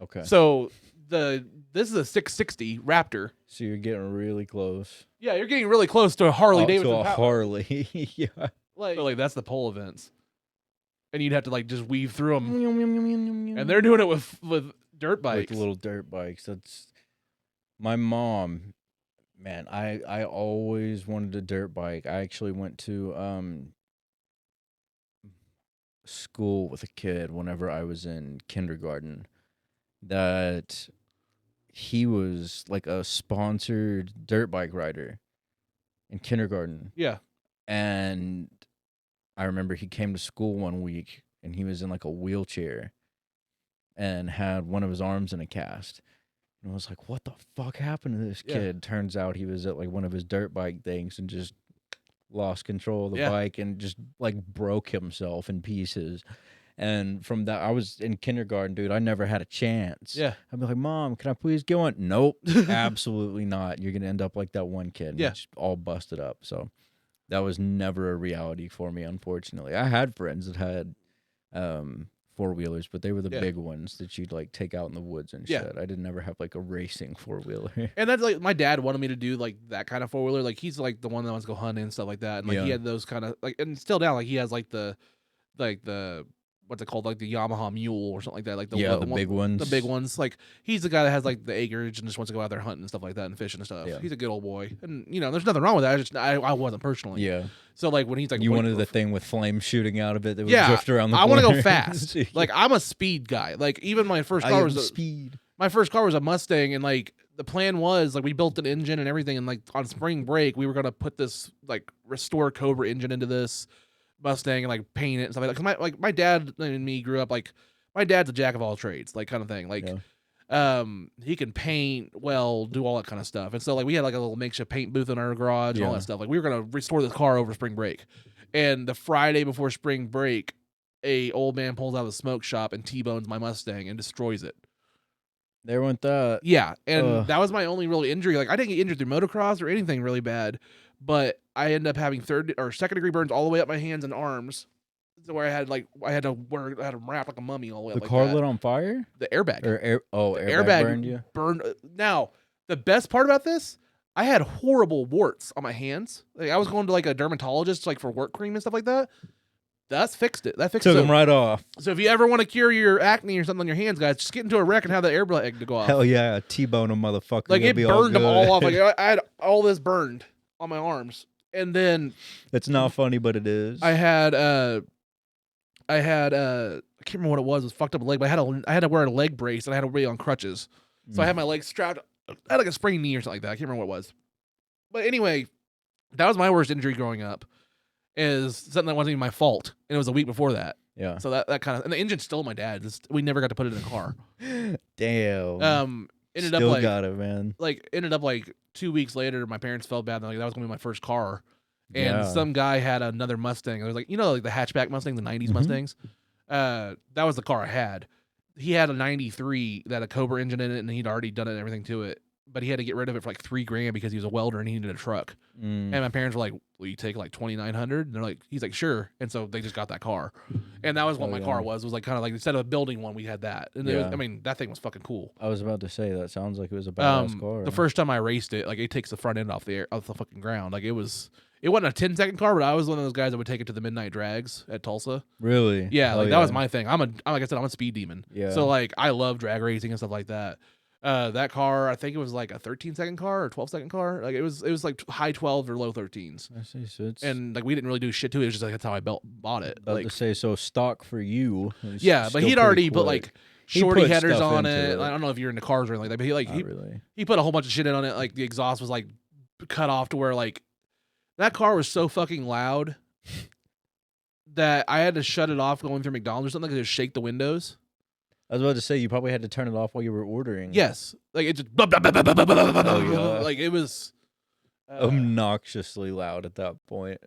Okay, So this is a 660 Raptor. so you're getting really close. Yeah, you're getting really close to a Harley Davidson. to a power. Harley. Yeah. Like that's the pole events, and you'd have to like just weave through them. And they're doing it with dirt bikes. With little dirt bikes. That's my mom. Man, I always wanted a dirt bike. I actually went to school with a kid whenever I was in kindergarten that he was like a sponsored dirt bike rider in kindergarten. Yeah. And I remember he came to school one week and he was in like a wheelchair and had one of his arms in a cast. And I was like, what the fuck happened to this Yeah. kid? Turns out he was at like one of his dirt bike things and just lost control of the Yeah. bike and just like broke himself in pieces. And from that, I was in kindergarten, dude. I never had a chance. Yeah. I'd be like, Mom, can I please get one? Nope, absolutely not. You're gonna end up like that one kid. Yeah. It's all busted up. So that was never a reality for me, unfortunately. I had friends that had 4-wheelers, but they were the big ones that you'd like take out in the woods and shit. I didn't ever have like a racing 4-wheeler. And that's like my dad wanted me to do like that kind of 4-wheeler. Like he's like the one that wants to go hunting and stuff like that. And like he had those kind of like, and still now like he has like the what's it called, like the Yamaha Mule or something like that. Like the big ones. The big ones. Like he's the guy that has like the acreage and just wants to go out there hunting and stuff like that and fishing and stuff. Yeah. He's a good old boy, and you know there's nothing wrong with that. I wasn't personally. Yeah. So like when he's like, you wanted the thing with flames shooting out of it that would yeah, drift around the I want to corner. go fast. Like I'm a speed guy. Like even my first car was speed. My first car was a Mustang, and like the plan was like we built an engine and everything, and like on spring break we were gonna put this like restore Cobra engine into this Mustang and like paint it and stuff like that. Cause my dad and me grew up like my dad's a jack of all trades, like kind of thing. Like he can paint, well, do all that kind of stuff. And so like we had like a little makeshift paint booth in our garage and all that stuff. Like we were gonna restore this car over spring break. And the Friday before spring break, a old man pulls out of the smoke shop and T-bones my Mustang and destroys it. There went that. Yeah, and that was my only real injury. Like I didn't get injured through motocross or anything really bad, but I ended up having 3rd or 2nd degree burns all the way up my hands and arms, where I had them wrapped like a mummy all the way up. The car lit on fire. The airbag. Airbag burned you. Now the best part about this, I had horrible warts on my hands. Like I was going to like a dermatologist like for wart cream and stuff like that. That's fixed it. That fixed Took them right off. So if you ever want to cure your acne or something on your hands, guys, just get into a wreck and have that airbag to go off. Hell yeah, T-bone a motherfucker. Like it burned them all off. Like I had all this burned on my arms, and then it's not funny, but it is. I had I can't remember what it was. It was fucked up leg, but I had to wear a leg brace and I had to be on crutches. So I had my legs strapped. I had like a sprained knee or something like that. I can't remember what it was. But anyway, that was my worst injury growing up. Is something that wasn't even my fault, and it was a week before that. Yeah. So that kind of, and the engine's still my dad's. We never got to put it in the car. Damn. Ended Still up like got it, man. Like ended up like 2 weeks later, my parents felt bad. Like that was gonna be my first car, and some guy had another Mustang. It was like like the hatchback Mustang, the '90s Mustangs. That was the car I had. He had a '93 that had a Cobra engine in it, and he'd already done it and everything to it. But he had to get rid of it for like $3,000 because he was a welder and he needed a truck. And my parents were like, "Will you take like $2,900?" And they're like, "He's like, sure." And so they just got that car, and that was what my car was. It was like kind of like instead of building one, we had that. And it was, I mean, that thing was fucking cool. I was about to say that sounds like it was a badass car. The first time I raced it, like it takes the front end off the fucking ground. Like it wasn't a 10-second car, but I was one of those guys that would take it to the midnight drags at Tulsa. Really? Yeah, like that was my thing. Like I said, I'm a speed demon. Yeah. So like I love drag racing and stuff like that. That car, I think it was like a 13-second car or 12-second car. Like it was like high 12s or low 13s. I see. So it's and like we didn't really do shit to it. It was just like that's how I bought it. About like, to say, so stock for you. Yeah, but he'd already put like shorty headers on it. I don't know if you're into cars or anything like that, but he put a whole bunch of shit in on it. Like the exhaust was like cut off to where like that car was so fucking loud that I had to shut it off going through McDonald's or something because it would shake the windows. I was about to say you probably had to turn it off while you were ordering. Yes, like it just like it was obnoxiously loud at that point.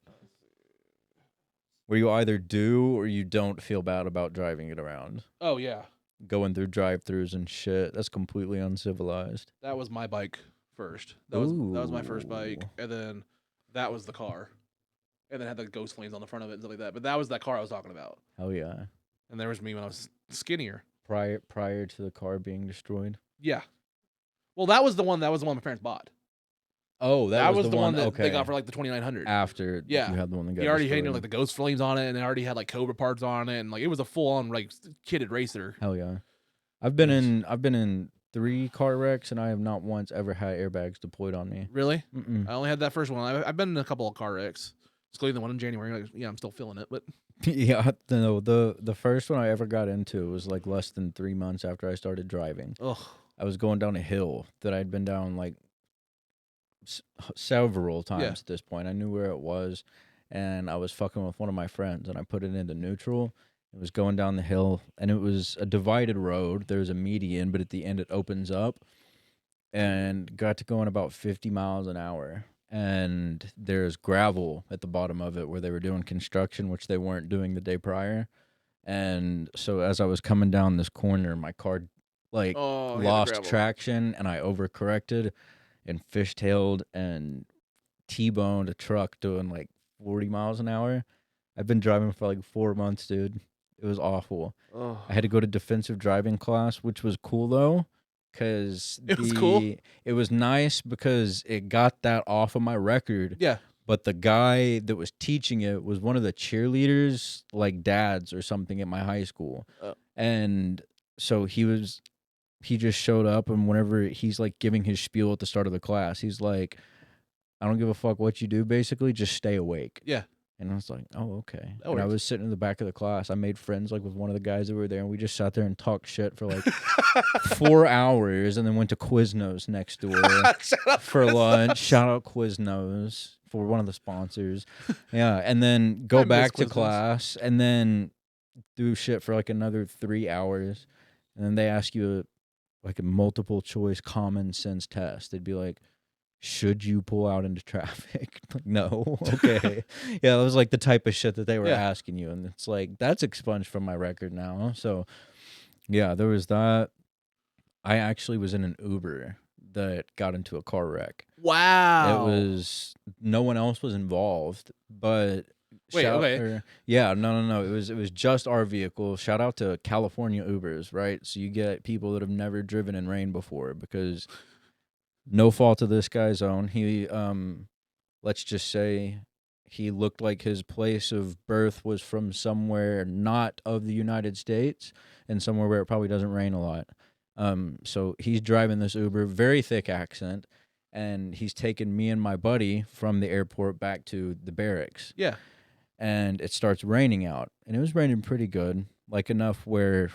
Where you either do or you don't feel bad about driving it around. Oh yeah, going through drive-thrus and shit. That's completely uncivilized. That was my bike first. That was my first bike, and then that was the car, and then had the ghost flames on the front of it and stuff like that. But that was that car I was talking about. Hell yeah! And there was me when I was skinnier. Prior to the car being destroyed. Yeah. Well, that was the one. That was the one my parents bought. Oh, that was the one that they got for like the $2,900. After you had the one that got he already destroyed. had like the ghost flames on it, and it already had like Cobra parts on it, and like it was a full on like kitted racer. Hell yeah! I've been in 3 car wrecks, and I have not once ever had airbags deployed on me. Really? I only had that first one. I've been in a couple of car wrecks, including the one in January. Like, yeah, I'm still feeling it, but yeah, no. The first one I ever got into was like less than 3 months after I started driving. Ugh. I was going down a hill that I'd been down like several times at this point. I knew where it was, and I was fucking with one of my friends, and I put it into neutral. It was going down the hill, and it was a divided road. There's a median, but at the end it opens up, and got to going about 50 miles an hour. And there's gravel at the bottom of it where they were doing construction, which they weren't doing the day prior. And so as I was coming down this corner, my car like Oh, he had to lost grab 'em. traction, and I overcorrected and fishtailed and T-boned a truck doing like 40 miles an hour. I've been driving for like 4 months, dude. It was awful. Oh. I had to go to defensive driving class, which was cool though, because It was cool? It was nice because it got that off of my record. Yeah. But the guy that was teaching it was one of the cheerleaders, like dads or something at my high school. Oh. And so he just showed up, and whenever he's like giving his spiel at the start of the class, he's like, I don't give a fuck what you do, basically, just stay awake. Yeah. And I was like, oh, okay. That And I works. was sitting in the back of the class. I made friends like with one of the guys that were there, and we just sat there and talked shit for like 4 hours, and then went to Quiznos next door Shut up, for Chris. lunch. Shout out Quiznos for one of the sponsors. Yeah, and then I go miss back to Quiznos. class, and then do shit for like another 3 hours, and then they ask you a multiple choice common sense test. They'd be like, should you pull out into traffic? Like, no. Okay. Yeah, that was like the type of shit that they were Yeah. asking you, and it's like that's expunged from my record now. So yeah, there was that. I actually was in an Uber that got into a car wreck. Wow. It was no one else was involved, but Wait, okay. Yeah, no. It was just our vehicle. Shout out to California Ubers, right? So you get people that have never driven in rain before, because no fault of this guy's own. He let's just say he looked like his place of birth was from somewhere not of the United States, and somewhere where it probably doesn't rain a lot. So he's driving this Uber, very thick accent, and he's taking me and my buddy from the airport back to the barracks. Yeah. And it starts raining out, and it was raining pretty good, like enough where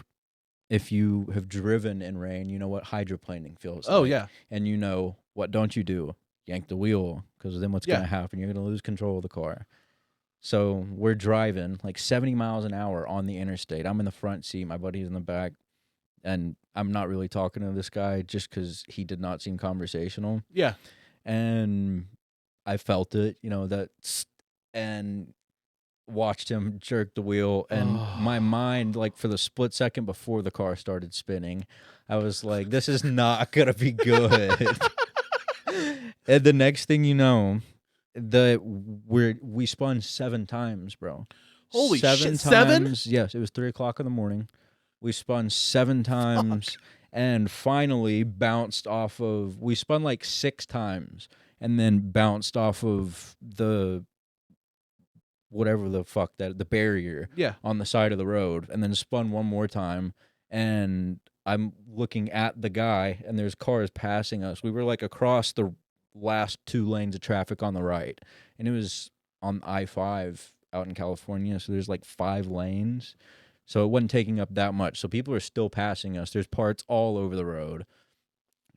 if you have driven in rain, you know what hydroplaning feels like. Oh, yeah. And you know what don't you do? Yank the wheel, because then what's going to happen? You're going to lose control of the car. So we're driving like 70 miles an hour on the interstate. I'm in the front seat. My buddy's in the back. And I'm not really talking to this guy just because he did not seem conversational. Yeah. And I felt it, and watched him jerk the wheel. And my mind, like for the split second before the car started spinning, I was like, this is not going to be good. And the next thing you know, we spun 7 times, bro. Holy shit, times. 7? Yes, it was 3:00 in the morning. We spun 7 times and finally bounced off of. We spun like 6 times and then bounced off of the whatever the fuck the barrier on the side of the road, and then spun one more time. And I'm looking at the guy, and there's cars passing us. We were like across the last 2 lanes of traffic on the right, and it was on I-5 out in California, so there's like 5 lanes, so it wasn't taking up that much. So people are still passing us. There's parts all over the road,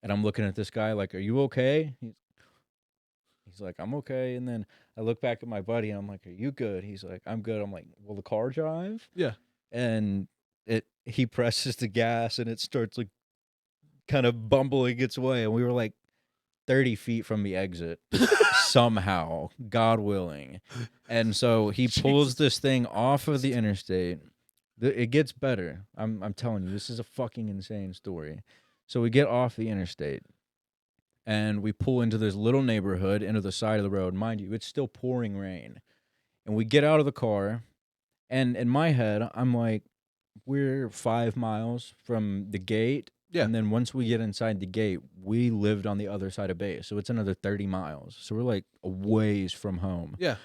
and I'm looking at this guy like, are you okay? He's like, I'm okay. And then I look back at my buddy, and I'm like, are you good? He's like, I'm good. I'm like, will the car drive? Yeah. And he presses the gas, and it starts like kind of bumbling its way, and we were like 30 feet from the exit somehow, God willing. And so he pulls this thing off of the interstate. It gets better. I'm telling you, this is a fucking insane story. So we get off the interstate, and we pull into this little neighborhood, into the side of the road. Mind you, it's still pouring rain. And we get out of the car, and in my head, I'm like, we're 5 miles from the gate. Yeah. And then once we get inside the gate, we lived on the other side of base. So it's another 30 miles. So we're like a ways from home. Yeah.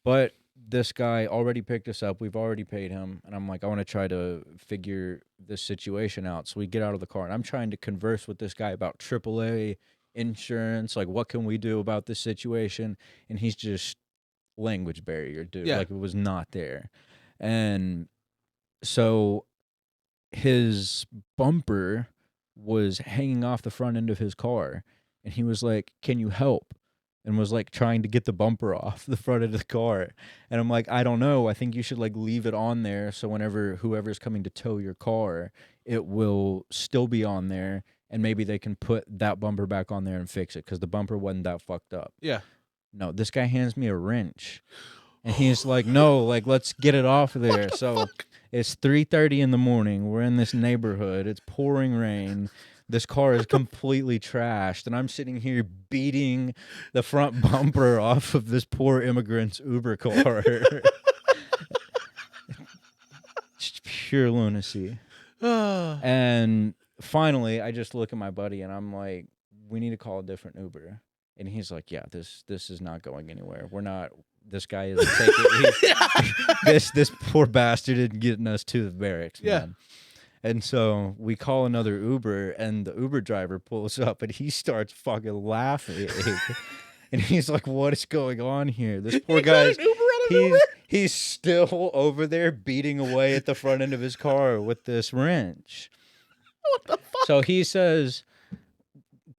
But this guy already picked us up. We've already paid him. And I'm like, I want to try to figure this situation out. So we get out of the car, and I'm trying to converse with this guy about AAA insurance. Like, what can we do about this situation? And he's just language barrier, dude. Yeah. Like, it was not there. And so his bumper was hanging off the front end of his car, and he was like, can you help? And was like trying to get the bumper off the front of the car. And I'm like, I don't know. I think you should like leave it on there, so whenever whoever's coming to tow your car, it will still be on there, and maybe they can put that bumper back on there and fix it, because the bumper wasn't that fucked up. Yeah. No, this guy hands me a wrench, and he's like, no, like, let's get it off of there. So It's 3:30 in the morning. We're in this neighborhood. It's pouring rain. This car is completely trashed, and I'm sitting here beating the front bumper off of this poor immigrant's Uber car. Just pure lunacy. And finally, I just look at my buddy, and I'm like, we need to call a different Uber. And he's like, yeah, this is not going anywhere. We're not. This guy isn't taking. This poor bastard isn't getting us to the barracks. Yeah. Man. And so we call another Uber, and the Uber driver pulls up, and he starts fucking laughing. And he's like, what is going on here? This poor guy's he's still over there beating away at the front end of his car with this wrench. What the fuck? So he says,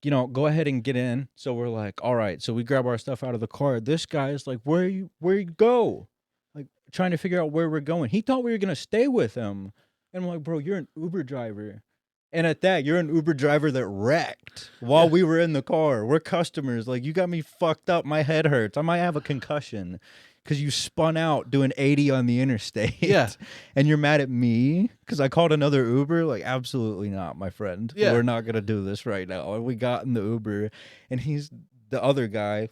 go ahead and get in. So we're like, all right. So we grab our stuff out of the car. This guy is like, where you go? Like, trying to figure out where we're going. He thought we were going to stay with him. And I'm like, bro, you're an Uber driver. And at that, you're an Uber driver that wrecked while we were in the car. We're customers. Like, you got me fucked up. My head hurts. I might have a concussion because you spun out doing 80 on the interstate. Yeah. And you're mad at me because I called another Uber? Like, absolutely not, my friend. Yeah. We're not going to do this right now. And we got in the Uber, and he's the other guy.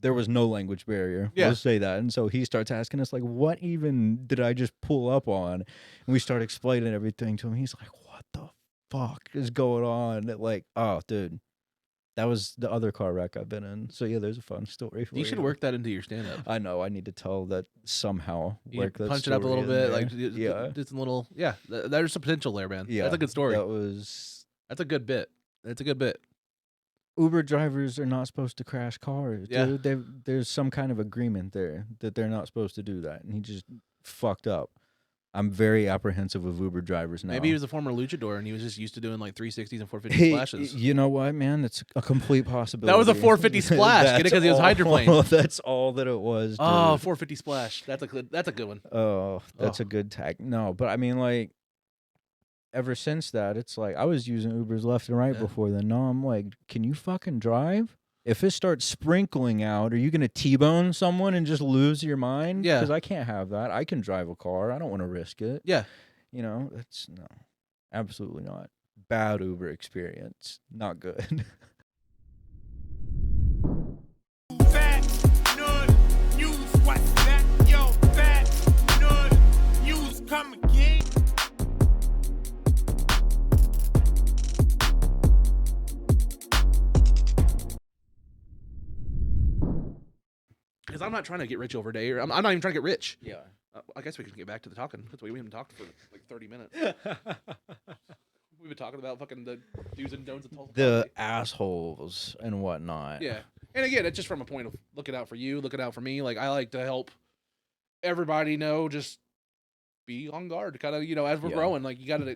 There was no language barrier. Yeah. We'll say that. And so he starts asking us, like, what even did I just pull up on? And we start explaining everything to him. He's like, what the fuck is going on? Like, oh, dude, that was the other car wreck I've been in. So, yeah, there's a fun story for you. You should work that into your stand-up. I know. I need to tell that somehow. You Work that punch it up a story little in bit. there. Like, do some little, there's some potential there, man. Yeah. That's a good story. That's a good bit. That's a good bit. Uber drivers are not supposed to crash cars. Yeah. Dude. There's some kind of agreement there that they're not supposed to do that. And he just fucked up. I'm very apprehensive of Uber drivers now. Maybe he was a former luchador and he was just used to doing like 360s and 450 splashes. You know what, man? That's a complete possibility. That was a 450 splash. Get it because he was hydroplaned. That's all that it was. Dude. Oh, 450 splash. That's a good one. Oh, that's a good tag. No, but I mean, like, ever since that, it's like I was using Ubers left and right before then. Now I'm like, can you fucking drive? If it starts sprinkling out, are you going to T-bone someone and just lose your mind? Yeah. Because I can't have that. I can drive a car. I don't want to risk it. Yeah. That's no, absolutely not. Bad Uber experience. Not good. Fat Nerd News, what's that? Yo, Fat Nerd News, come again. Because I'm not trying to get rich over day. I'm not even trying to get rich. Yeah. I guess we can get back to the talking. That's why we haven't talked for like 30 minutes. We've been talking about fucking the do's and don'ts of Tulsa. The assholes and whatnot. Yeah. And again, it's just from a point of looking out for you, looking out for me. Like, I like to help everybody know, just be on guard. Kind of, as we're growing, like, you got to.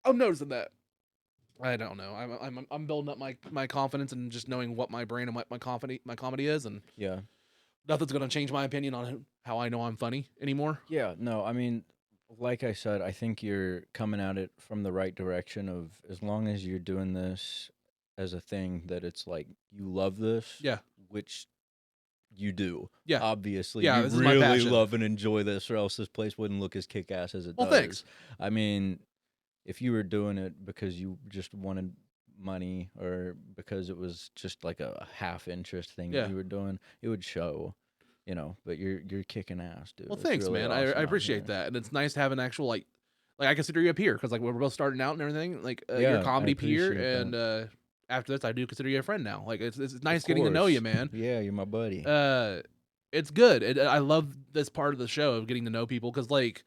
I'm noticing that. I don't know. I'm building up my confidence and just knowing what my brain and what my comedy is, and Yeah. nothing's gonna change my opinion on how I know I'm funny anymore. Yeah, no, I mean, like I said, I think you're coming at it from the right direction of as long as you're doing this as a thing that it's like you love this. Yeah. Which you do. Yeah. Obviously. Yeah, You this is my really passion. love and enjoy this, or else this place wouldn't look as kick-ass as it Well, does. thanks. I mean, if you were doing it because you just wanted money or because it was just like a half interest thing that you were doing, it would show. But you're kicking ass, dude. Well, It's thanks, really man. awesome I out appreciate here. that, and it's nice to have an actual like I consider you a peer because like we're both starting out and everything. Like you're Yeah, a I comedy peer, appreciate and after this, I do consider you a friend now. Like it's nice Of getting to know course. you, man. Yeah, you're my buddy. It's good. I love this part of the show of getting to know people because like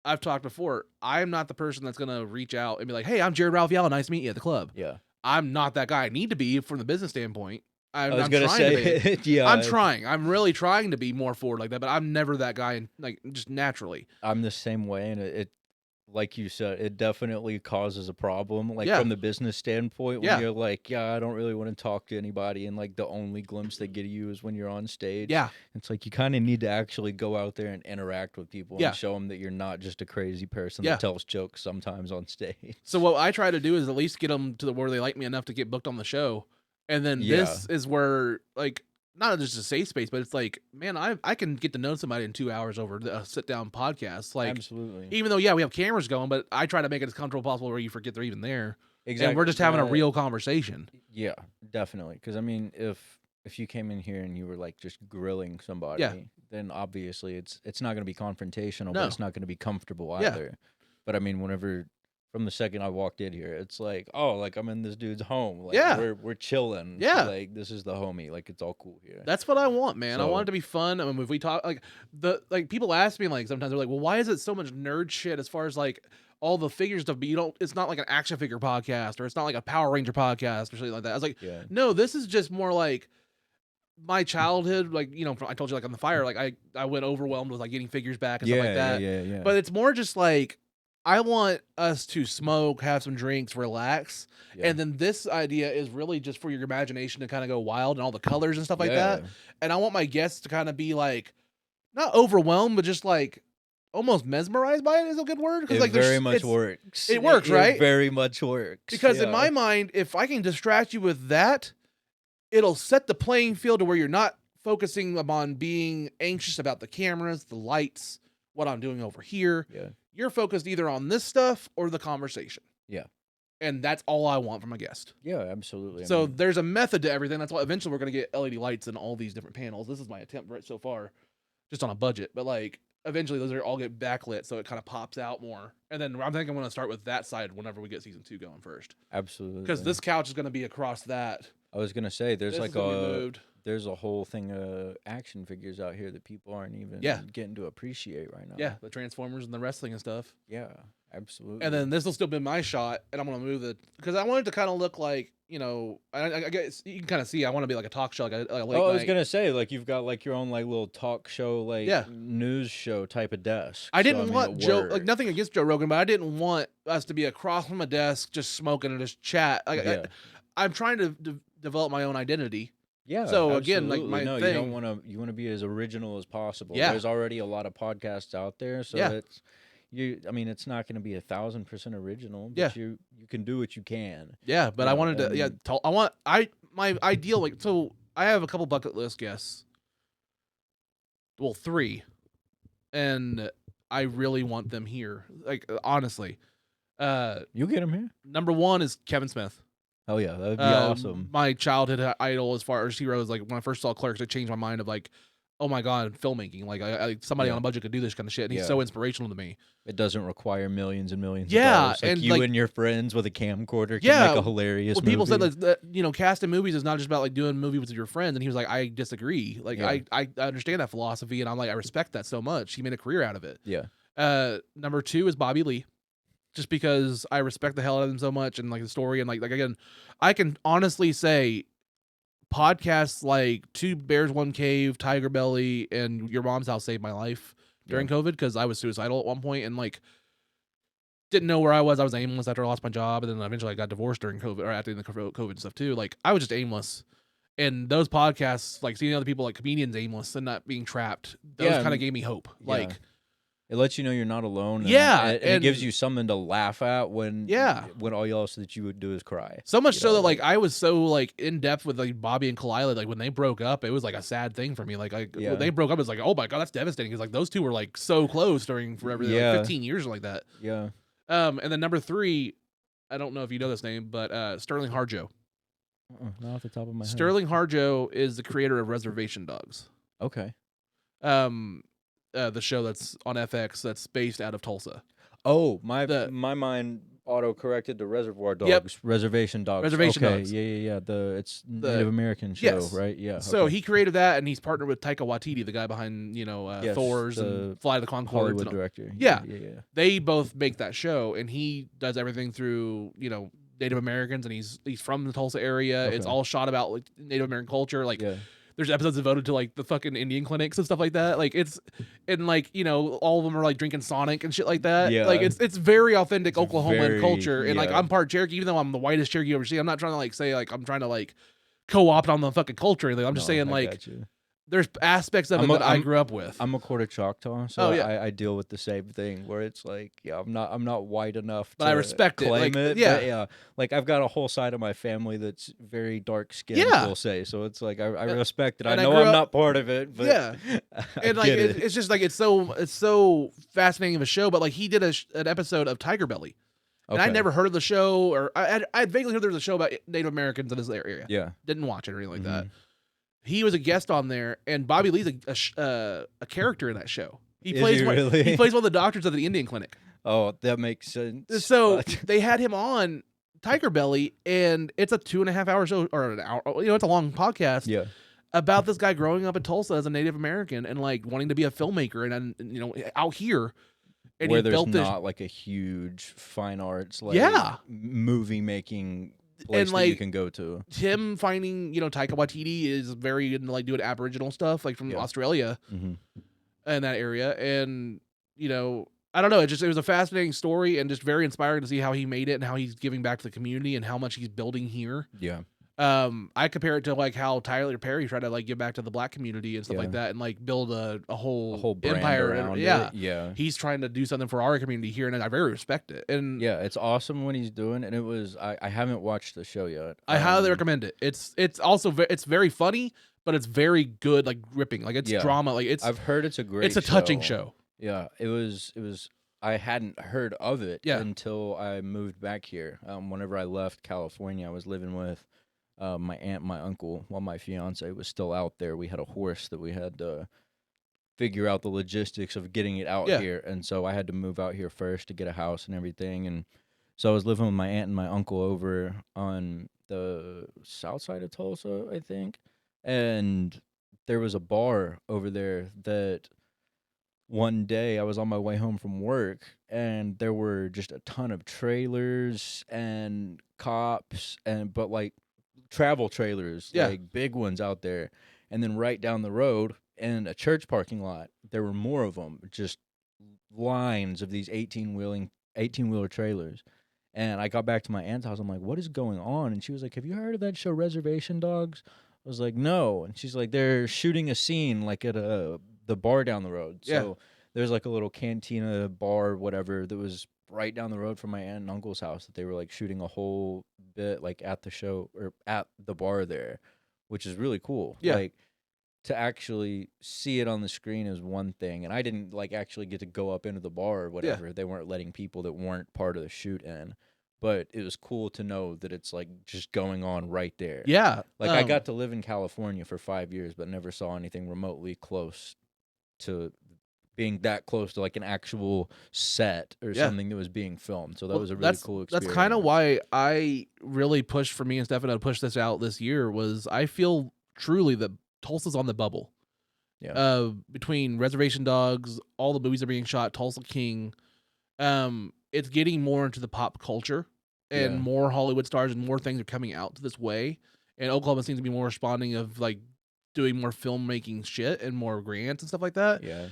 I've talked before, I'm not the person that's gonna reach out and be like, "Hey, I'm Jared Ralphie Allen. Nice to meet you at the club." Yeah. I'm not that guy. I need to be from the business standpoint. I was I'm gonna trying to be. yeah. I'm trying. I'm really trying to be more forward like that, but I'm never that guy, and like just naturally. I'm the same way, and it like you said, it definitely causes a problem. Like Yeah. from the business standpoint, when Yeah. you're like, I don't really want to talk to anybody, and like the only glimpse they get of you is when you're on stage. Yeah, It's like you kind of need to actually go out there and interact with people Yeah. and show them that you're not just a crazy person Yeah. that tells jokes sometimes on stage. So what I try to do is at least get them to where they like me enough to get booked on the show, and then this is where like not just a safe space, but it's like, man, I can get to know somebody in 2 hours over a sit down podcast. Like, Absolutely. even though, we have cameras going, but I try to make it as comfortable possible where you forget they're even there. Exactly. And we're just having a real conversation. Yeah, definitely. Because I mean, if you came in here and you were like just grilling somebody, then obviously it's not going to be confrontational, but it's not going to be comfortable either. But I mean, whenever from the second I walked in here, it's like, oh, like I'm in this dude's home. Like we're chilling. Yeah. Like this is the homie. Like it's all cool here. That's what I want, man. So, I want it to be fun. I mean, if we talk like people ask me like sometimes they're like, well, why is it so much nerd shit as far as like all the figure stuff, but it's not like an action figure podcast or it's not like a Power Ranger podcast or something like that. I was like, no, this is just more like my childhood. Like, I told you like on the fire, like I went overwhelmed with like getting figures back and stuff like that. Yeah. But it's more just like, I want us to smoke, have some drinks, relax. Yeah. And then this idea is really just for your imagination to kind of go wild and all the colors and stuff like that. And I want my guests to kind of be like, not overwhelmed, but just like almost mesmerized by it is a good word. It like very much works. It works, right? It very much works. Because in my mind, if I can distract you with that, it'll set the playing field to where you're not focusing upon being anxious about the cameras, the lights, what I'm doing over here. Yeah. You're focused either on this stuff or the conversation. Yeah. And that's all I want from a guest. Yeah, absolutely. So there's a method to everything. That's why eventually we're going to get LED lights in all these different panels. This is my attempt right so far, just on a budget. But like eventually those are all get backlit so it kind of pops out more. And then I think I'm going to start with that side whenever we get season 2 going first. Absolutely. Because this couch is going to be across that. I was going to say there's there's a whole thing of action figures out here that people aren't even getting to appreciate right now. Yeah, the Transformers and the wrestling and stuff. Yeah, absolutely. And then this will still be my shot, and I'm going to move it because I want it to kind of look like, I guess you can kind of see I want to be like a talk show, like a late night. I was going to say, like, you've got like your own like little talk show, like news show type of desk. I didn't want Joe, like nothing against Joe Rogan, but I didn't want us to be across from a desk just smoking and just chat. Like, I'm trying to develop my own identity. Yeah. So absolutely. again, like my thing, you want to be as original as possible. Yeah. There's already a lot of podcasts out there, so it's not going to be 1,000% original. But you can do what you can. Yeah, but I wanted to. My ideal so I have a couple bucket list guests. Well, 3, and I really want them here. Like honestly, you get them here. Number 1 is Kevin Smith. Oh yeah, that'd be awesome. My childhood idol as far as heroes, like when I first saw Clerks, it changed my mind of like, oh my god, filmmaking. Like somebody on a budget could do this kind of shit, and he's so inspirational to me. It doesn't require millions and millions of dollars. Like and and your friends with a camcorder can make a hilarious movie. People said that casting movies is not just about like doing movies with your friends, and he was like, I disagree. Like I understand that philosophy, and I'm like, I respect that so much. He made a career out of it. Yeah. Number 2 is Bobby Lee. Just because I respect the hell out of him so much and like the story and like again, I can honestly say podcasts like 2 Bears, 1 Cave, Tiger Belly, and Your Mom's House saved my life during COVID because I was suicidal at one point and like didn't know where I was. I was aimless after I lost my job, and then eventually I got divorced during COVID or after the COVID stuff too. Like I was just aimless. And those podcasts, like seeing other people like comedians aimless and not being trapped, those kind of gave me hope. Like it lets you know you're not alone. And, and it gives you something to laugh at when all else that you would do is cry. So much so that like I was so like in depth with like Bobby and Kalila, like when they broke up, it was like a sad thing for me. Like when they broke up, it was like, oh my god, that's devastating because like those two were like so close during forever, like 15 years like that. Yeah. And then number 3, I don't know if you know this name, but Sterling Harjo. Not off the top of my head. Sterling Harjo is the creator of Reservation Dogs. Okay. The show that's on FX that's based out of Tulsa. Oh, my mind auto-corrected to Reservoir Dogs. Reservation Dogs. Reservation Dogs. Yeah. It's Native American show, right? Yeah. So he created that, and he's partnered with Taika Waititi, the guy behind, Thor's and Fly to the Conchords. Hollywood director. Yeah. They both make that show, and he does everything through, Native Americans, and he's from the Tulsa area. Okay. It's all shot about like Native American culture. Like, there's episodes devoted to like the fucking Indian clinics and stuff like that. Like it's, and like, all of them are like drinking Sonic and shit like that. Yeah. Like it's very authentic Oklahoman culture. And like I'm part Cherokee, even though I'm the whitest Cherokee overseas. I'm not trying to like say like I'm trying to like co-opt on the fucking culture. I'm just saying like there's aspects of it that I grew up with. I'm a quarter Choctaw, so yeah. I deal with the same thing where it's like, I'm not white enough but to I respect claim it. it. Yeah. But yeah, like I've got a whole side of my family that's very dark skinned, Yeah. we'll say. So it's like I respect it. I and I know grew I'm up- not part of it, but Yeah. I And like get it. it's just like it's so fascinating of a show. But like he did an episode of Tiger Belly. And Okay. I'd never heard of the show, or I'd vaguely heard there was a show about Native Americans in this area. Yeah. Didn't watch it or anything like that. Mhm. He was a guest on there, and Bobby Lee's a character in that show. He Is plays he one, really? he plays one of the doctors of the Indian clinic. Oh, that makes sense. So they had him on Tiger Belly, and it's a 2.5 hour show, or an hour. It's a long podcast. Yeah. About this guy growing up in Tulsa as a Native American and like wanting to be a filmmaker, and out here. And Where he there's built this, not like a huge fine arts, like Yeah. movie making place And, that you like, can go to. him finding, Taika Waititi is very into like doing Aboriginal stuff, like from Yeah. Australia Mm-hmm. and that area. And, I don't know. It was a fascinating story and just very inspiring to see how he made it and how he's giving back to the community and how much he's building here. Yeah. I compare it to like how Tyler Perry tried to like give back to the black community and stuff like Yeah. that and like build a whole brand empire around yeah. it. Yeah. He's trying to do something for our community here, and I very respect it. And Yeah, it's awesome what he's doing, and it was I haven't watched the show yet. I highly recommend it. It's also it's very funny, but it's very good, like gripping, like it's Yeah. drama, like I've heard it's a great. it's a touching show. Yeah, it was. I hadn't heard of it Yeah. until I moved back here. Whenever I left California, I was living with my aunt, and my uncle, while my fiance was still out there. We had a horse that we had to figure out the logistics of getting it out Yeah. here, and so I had to move out here first to get a house and everything. And so I was living with my aunt and my uncle over on the south side of Tulsa, I think, and there was a bar over there that one day I was on my way home from work, and there were just a ton of trailers and cops, but like travel trailers, Yeah. like big ones out there. And then right down the road in a church parking lot, there were more of them, just lines of these 18-wheeler trailers. And I got back to my aunt's house. I'm like, what is going on? And she was like, have you heard of that show Reservation Dogs? I was like, no. And she's like, they're shooting a scene like at the bar down the road. So there's like a little cantina bar, whatever, that was right down the road from my aunt and uncle's house that they were like shooting a whole bit like at the show or at the bar there, which is really cool. Yeah. Like to actually see it on the screen is one thing. And I didn't like actually get to go up into the bar or whatever. They weren't letting people that weren't part of the shoot in. But it was cool to know that it's like just going on right there. Yeah. Like I got to live in California for 5 years, but never saw anything remotely close to being that close to like an actual set or something that was being filmed. So that was a really cool experience. That's kind of why I really pushed for me and Stefano to push this out this year. Was I feel truly that Tulsa's on the bubble. Yeah. Between Reservation Dogs, all the movies are being shot, Tulsa King. It's getting more into the pop culture, and more Hollywood stars and more things are coming out this way. And Oklahoma seems to be more responding of like doing more filmmaking shit and more grants and stuff like that. Yeah.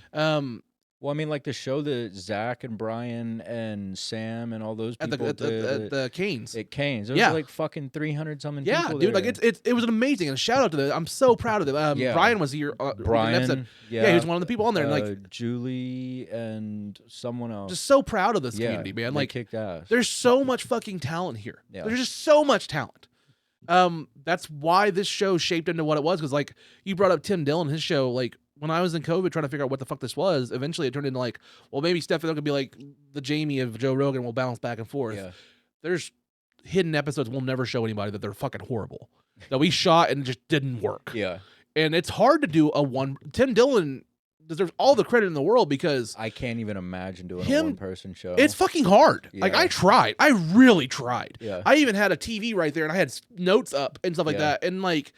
Well, I mean, like the show that Zach and Brian and Sam and all those people at the Canes. At Canes. There was like fucking 300 something people Yeah, dude, there. like it was amazing, and a shout out to them. I'm so proud of them. Brian was here. Brian, he was one of the people on there, and like Julie and someone else. Just so proud of this community, man. They Like kicked ass. there's so much fucking talent here. Yeah. There's just so much talent. That's why this show shaped into what it was. Because like you brought up Tim Dillon, his show. Like when I was in COVID trying to figure out what the fuck this was, eventually it turned into like, well, maybe Stefano could be like the Jamie of Joe Rogan. We'll bounce back and forth. Yeah. There's hidden episodes we'll never show anybody that they're fucking horrible, that we shot and just didn't work. Yeah. And it's hard to do Tim Dillon deserves all the credit in the world because I can't even imagine doing him- a one-person show. it's fucking hard. Like Yeah. I tried. I really tried. Yeah. I even had a TV right there and I had notes up and stuff like Yeah. that. And like,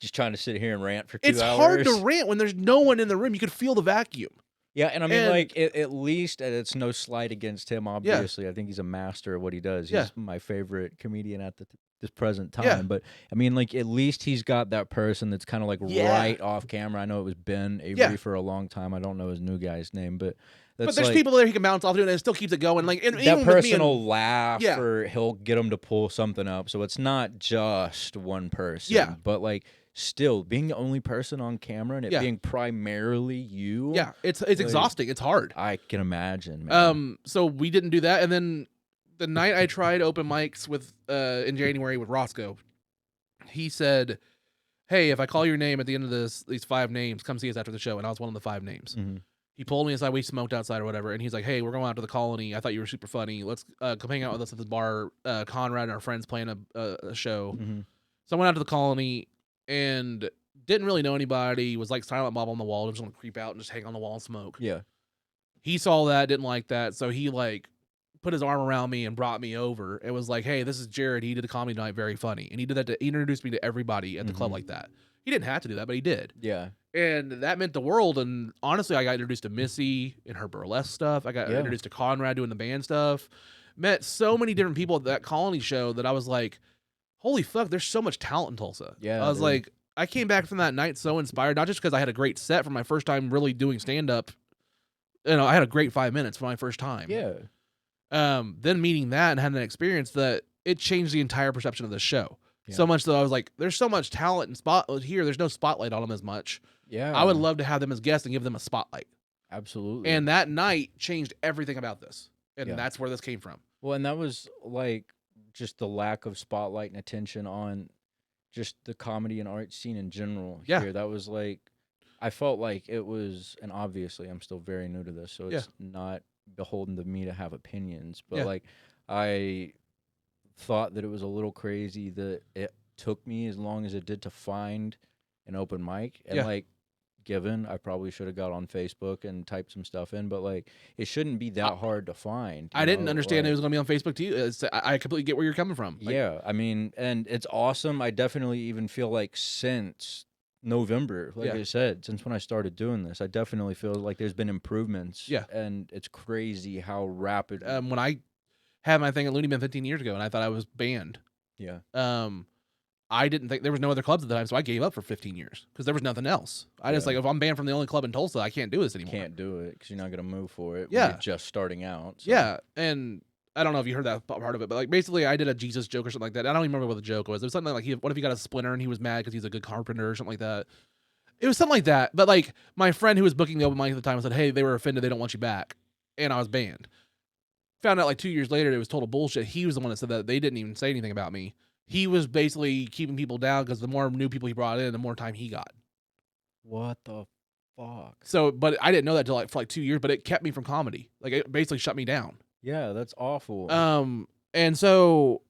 Just trying to sit here and rant for 2 hours. it's hard to rant when there's no one in the room. You could feel the vacuum. Yeah, and I mean, And- like, at least, and it's no slight against him, obviously. I think he's a master of what he does. He's my favorite comedian at this present time. Yeah. But, I mean, like, at least he's got that person that's kind of, like, right off camera. I know it was Ben Avery for a long time. I don't know his new guy's name, but that's But there's like, people there he can bounce off to and it still keeps it going. Like, and that even with me person and- will laugh or Yeah. he'll get him to pull something up. So it's not just one person. Yeah. But, like, still being the only person on camera and it Yeah. being primarily you. Yeah, it's like, exhausting. It's hard. I can imagine, man. So we didn't do that, and then the night I tried open mics with in January with Roscoe, he said, "Hey, if I call your name at the end of these 5 names, come see us after the show." And I was one of the 5 names. He pulled me aside. We smoked outside or whatever, and he's like, "Hey, we're going out to the Colony. I thought you were super funny. Let's come hang out with us at the bar. Conrad and our friends playing a show." So I went out to the Colony and didn't really know anybody. Was like Silent Bob on the wall. Just want to creep out and just hang on the wall and smoke. Yeah. He saw that, didn't like that, so he like put his arm around me and brought me over. It was like, "Hey, this is Jared. He did a comedy night, very funny." And he did that. He introduced me to everybody at the club like that. He didn't have to do that, but he did. Yeah. And that meant the world. And honestly, I got introduced to Missy and her burlesque stuff. I got introduced to Conrad doing the band stuff. Met so many different people at that Colony show that I was like, holy fuck, there's so much talent in Tulsa. Yeah. I was like, I came back from that night so inspired, not just because I had a great set for my first time really doing stand-up. You know, I had a great 5 minutes for my first time. Yeah. Then meeting that and having an experience that it changed the entire perception of the show. Yeah. So much that I was like, there's so much talent and spot here. There's no spotlight on them as much. Yeah. I would love to have them as guests and give them a spotlight. Absolutely. And that night changed everything about this. And Yeah. that's where this came from. Well, and that was like just the lack of spotlight and attention on just the comedy and art scene in general. Yeah. Here. That was like, I felt like it was, and obviously I'm still very new to this, so it's not beholden to me to have opinions, but like I thought that it was a little crazy that it took me as long as it did to find an open mic. And like, given I probably should have got on Facebook and typed some stuff in, but like it shouldn't be that hard to find. I didn't understand like, it was going to be on Facebook too. I completely get where you're coming from. Like, yeah, I mean, and it's awesome. I definitely even feel like since November, like I said, since when I started doing this, I definitely feel like there's been improvements. Yeah. And it's crazy how rapid. When I had my thing at Looney Bin 15 years ago and I thought I was banned. Yeah. I didn't think there was no other clubs at the time, so I gave up for 15 years because there was nothing else. I just like, if I'm banned from the only club in Tulsa, I can't do this anymore. Can't do it because you're not going to move for it. Yeah. When you're just starting out. So. Yeah. And I don't know if you heard that part of it, but like basically I did a Jesus joke or something like that. I don't even remember what the joke was. It was something like, what if he got a splinter and he was mad because he's a good carpenter or something like that. It was something like that. But like my friend who was booking the open mic at the time said, "Hey, they were offended. They don't want you back." And I was banned. Found out like 2 years later it was total bullshit. He was the one that said that. They didn't even say anything about me. He was basically keeping people down because the more new people he brought in, the more time he got. What the fuck? So, but I didn't know that for like 2 years, but it kept me from comedy. Like it basically shut me down. Yeah, that's awful. And so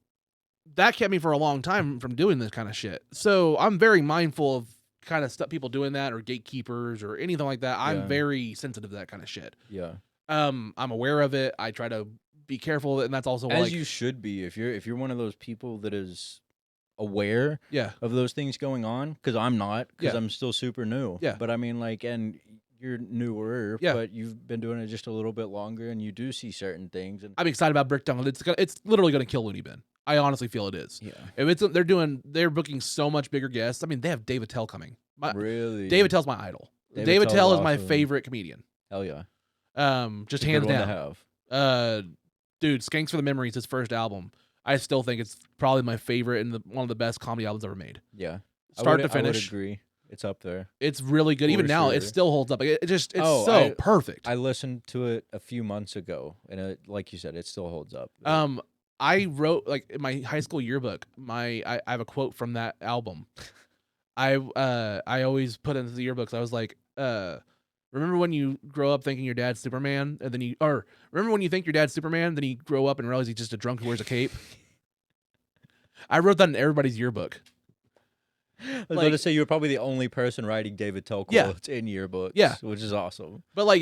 that kept me for a long time from doing this kind of shit. So I'm very mindful of kind of stuff people doing that or gatekeepers or anything like that. I'm very sensitive to that kind of shit. Yeah. I'm aware of it. I try to be careful of it, and that's also as like, you should be if you're one of those people that is aware of those things going on, because I'm not, because I'm still super new. But I mean, like, and you're newer, but you've been doing it just a little bit longer, and you do see certain things. And I'm excited about Bricktown. It's literally gonna kill Looney Bin. I honestly feel it is. Yeah. If they're booking so much bigger guests. I mean, they have Dave Attell coming. Really? Dave Attell's my idol. Dave Attell is my favorite comedian. Hell yeah. Just It's a hands good one down. to have. Dude, Skanks for the Memories, his first album. I still think it's probably my favorite and one of the best comedy albums ever made. Yeah. Start to I would finish. agree. It's up there. It's really good. For Even now, it sure. still holds up. It's perfect. I listened to it a few months ago, and it, like you said, it still holds up. I wrote, like, in my high school yearbook, I have a quote from that album. I always put into the yearbooks. I was like, remember when you grow up thinking your dad's Superman, and then remember when you think your dad's Superman, then you grow up and realize he's just a drunk who wears a cape? I wrote that in everybody's yearbook. I was about to say you were probably the only person writing David Tell quotes in yearbooks, which is awesome. But like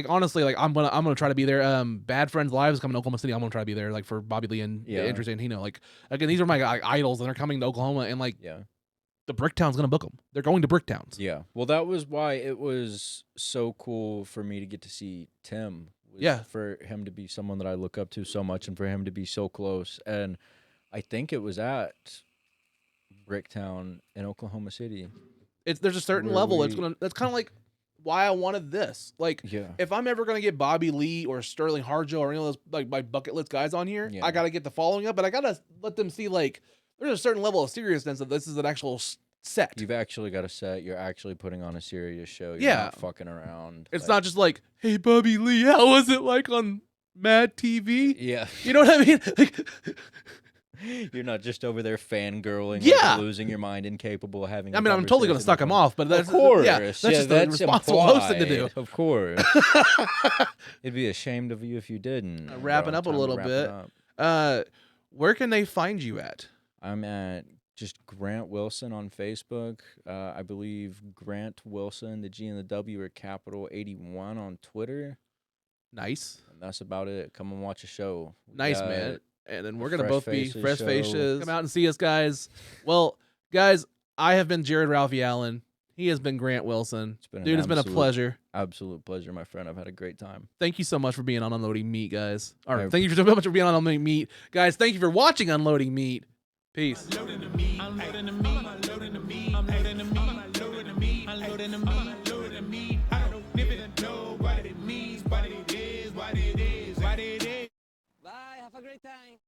honestly, like I'm gonna try to be there. Bad Friends Live is coming to Oklahoma City. I'm gonna try to be there, like, for Bobby Lee and Andrew Santino. Like, again, these are my idols, and they're coming to Oklahoma, and like, the Bricktown's gonna book them. They're going to Bricktowns. Yeah. Well, that was why it was so cool for me to get to see Tim. For him to be someone that I look up to so much, and for him to be so close. And I think it was at Bricktown in Oklahoma City. There's a certain level that's kind of like why I wanted this. Like, if I'm ever gonna get Bobby Lee or Sterling Harjo or any of those, like, my bucket list guys on here, I gotta get the following up, but I gotta let them see, like, there's a certain level of seriousness that this is an actual set. You've actually got a set. You're actually putting on a serious show. You're Yeah. not fucking around. It's not just like, hey, Bobby Lee, how was it like on Mad TV? Yeah. You know what I mean? Like, You're not just over there fangirling, Yeah. like losing your mind, incapable of having. I mean, I'm totally going to suck him off, but that's Of course. yeah, that's just the responsible host thing to do. Of course. It'd be ashamed of you if you didn't. Wrapping up a little bit. Where can they find you at? I'm at just Grant Wilson on Facebook. I believe Grant Wilson, the G and the W are capital 81 on Twitter. Nice. And that's about it. Come and watch a show. Nice, man. And then we're going to Fresh both be Faces fresh show. faces. Come out and see us, guys. Well, guys, I have been Jared Ralphie Allen. He has been Grant Wilson. Dude, it's been a pleasure. Absolute pleasure, my friend. I've had a great time. Thank you so much for being on Unloading Meat, guys. All right, I- thank you so much for being on Unloading Meat. Guys, thank you for watching Unloading Meat. Peace. Unloading the meat. Unloading the meat. Unloading the meat. Unloading the meat. Unloading the meat. Unloading the meat. Unloading the meat. I don't even know what it means, what it is, what it is, what it is. Bye. Have a great time.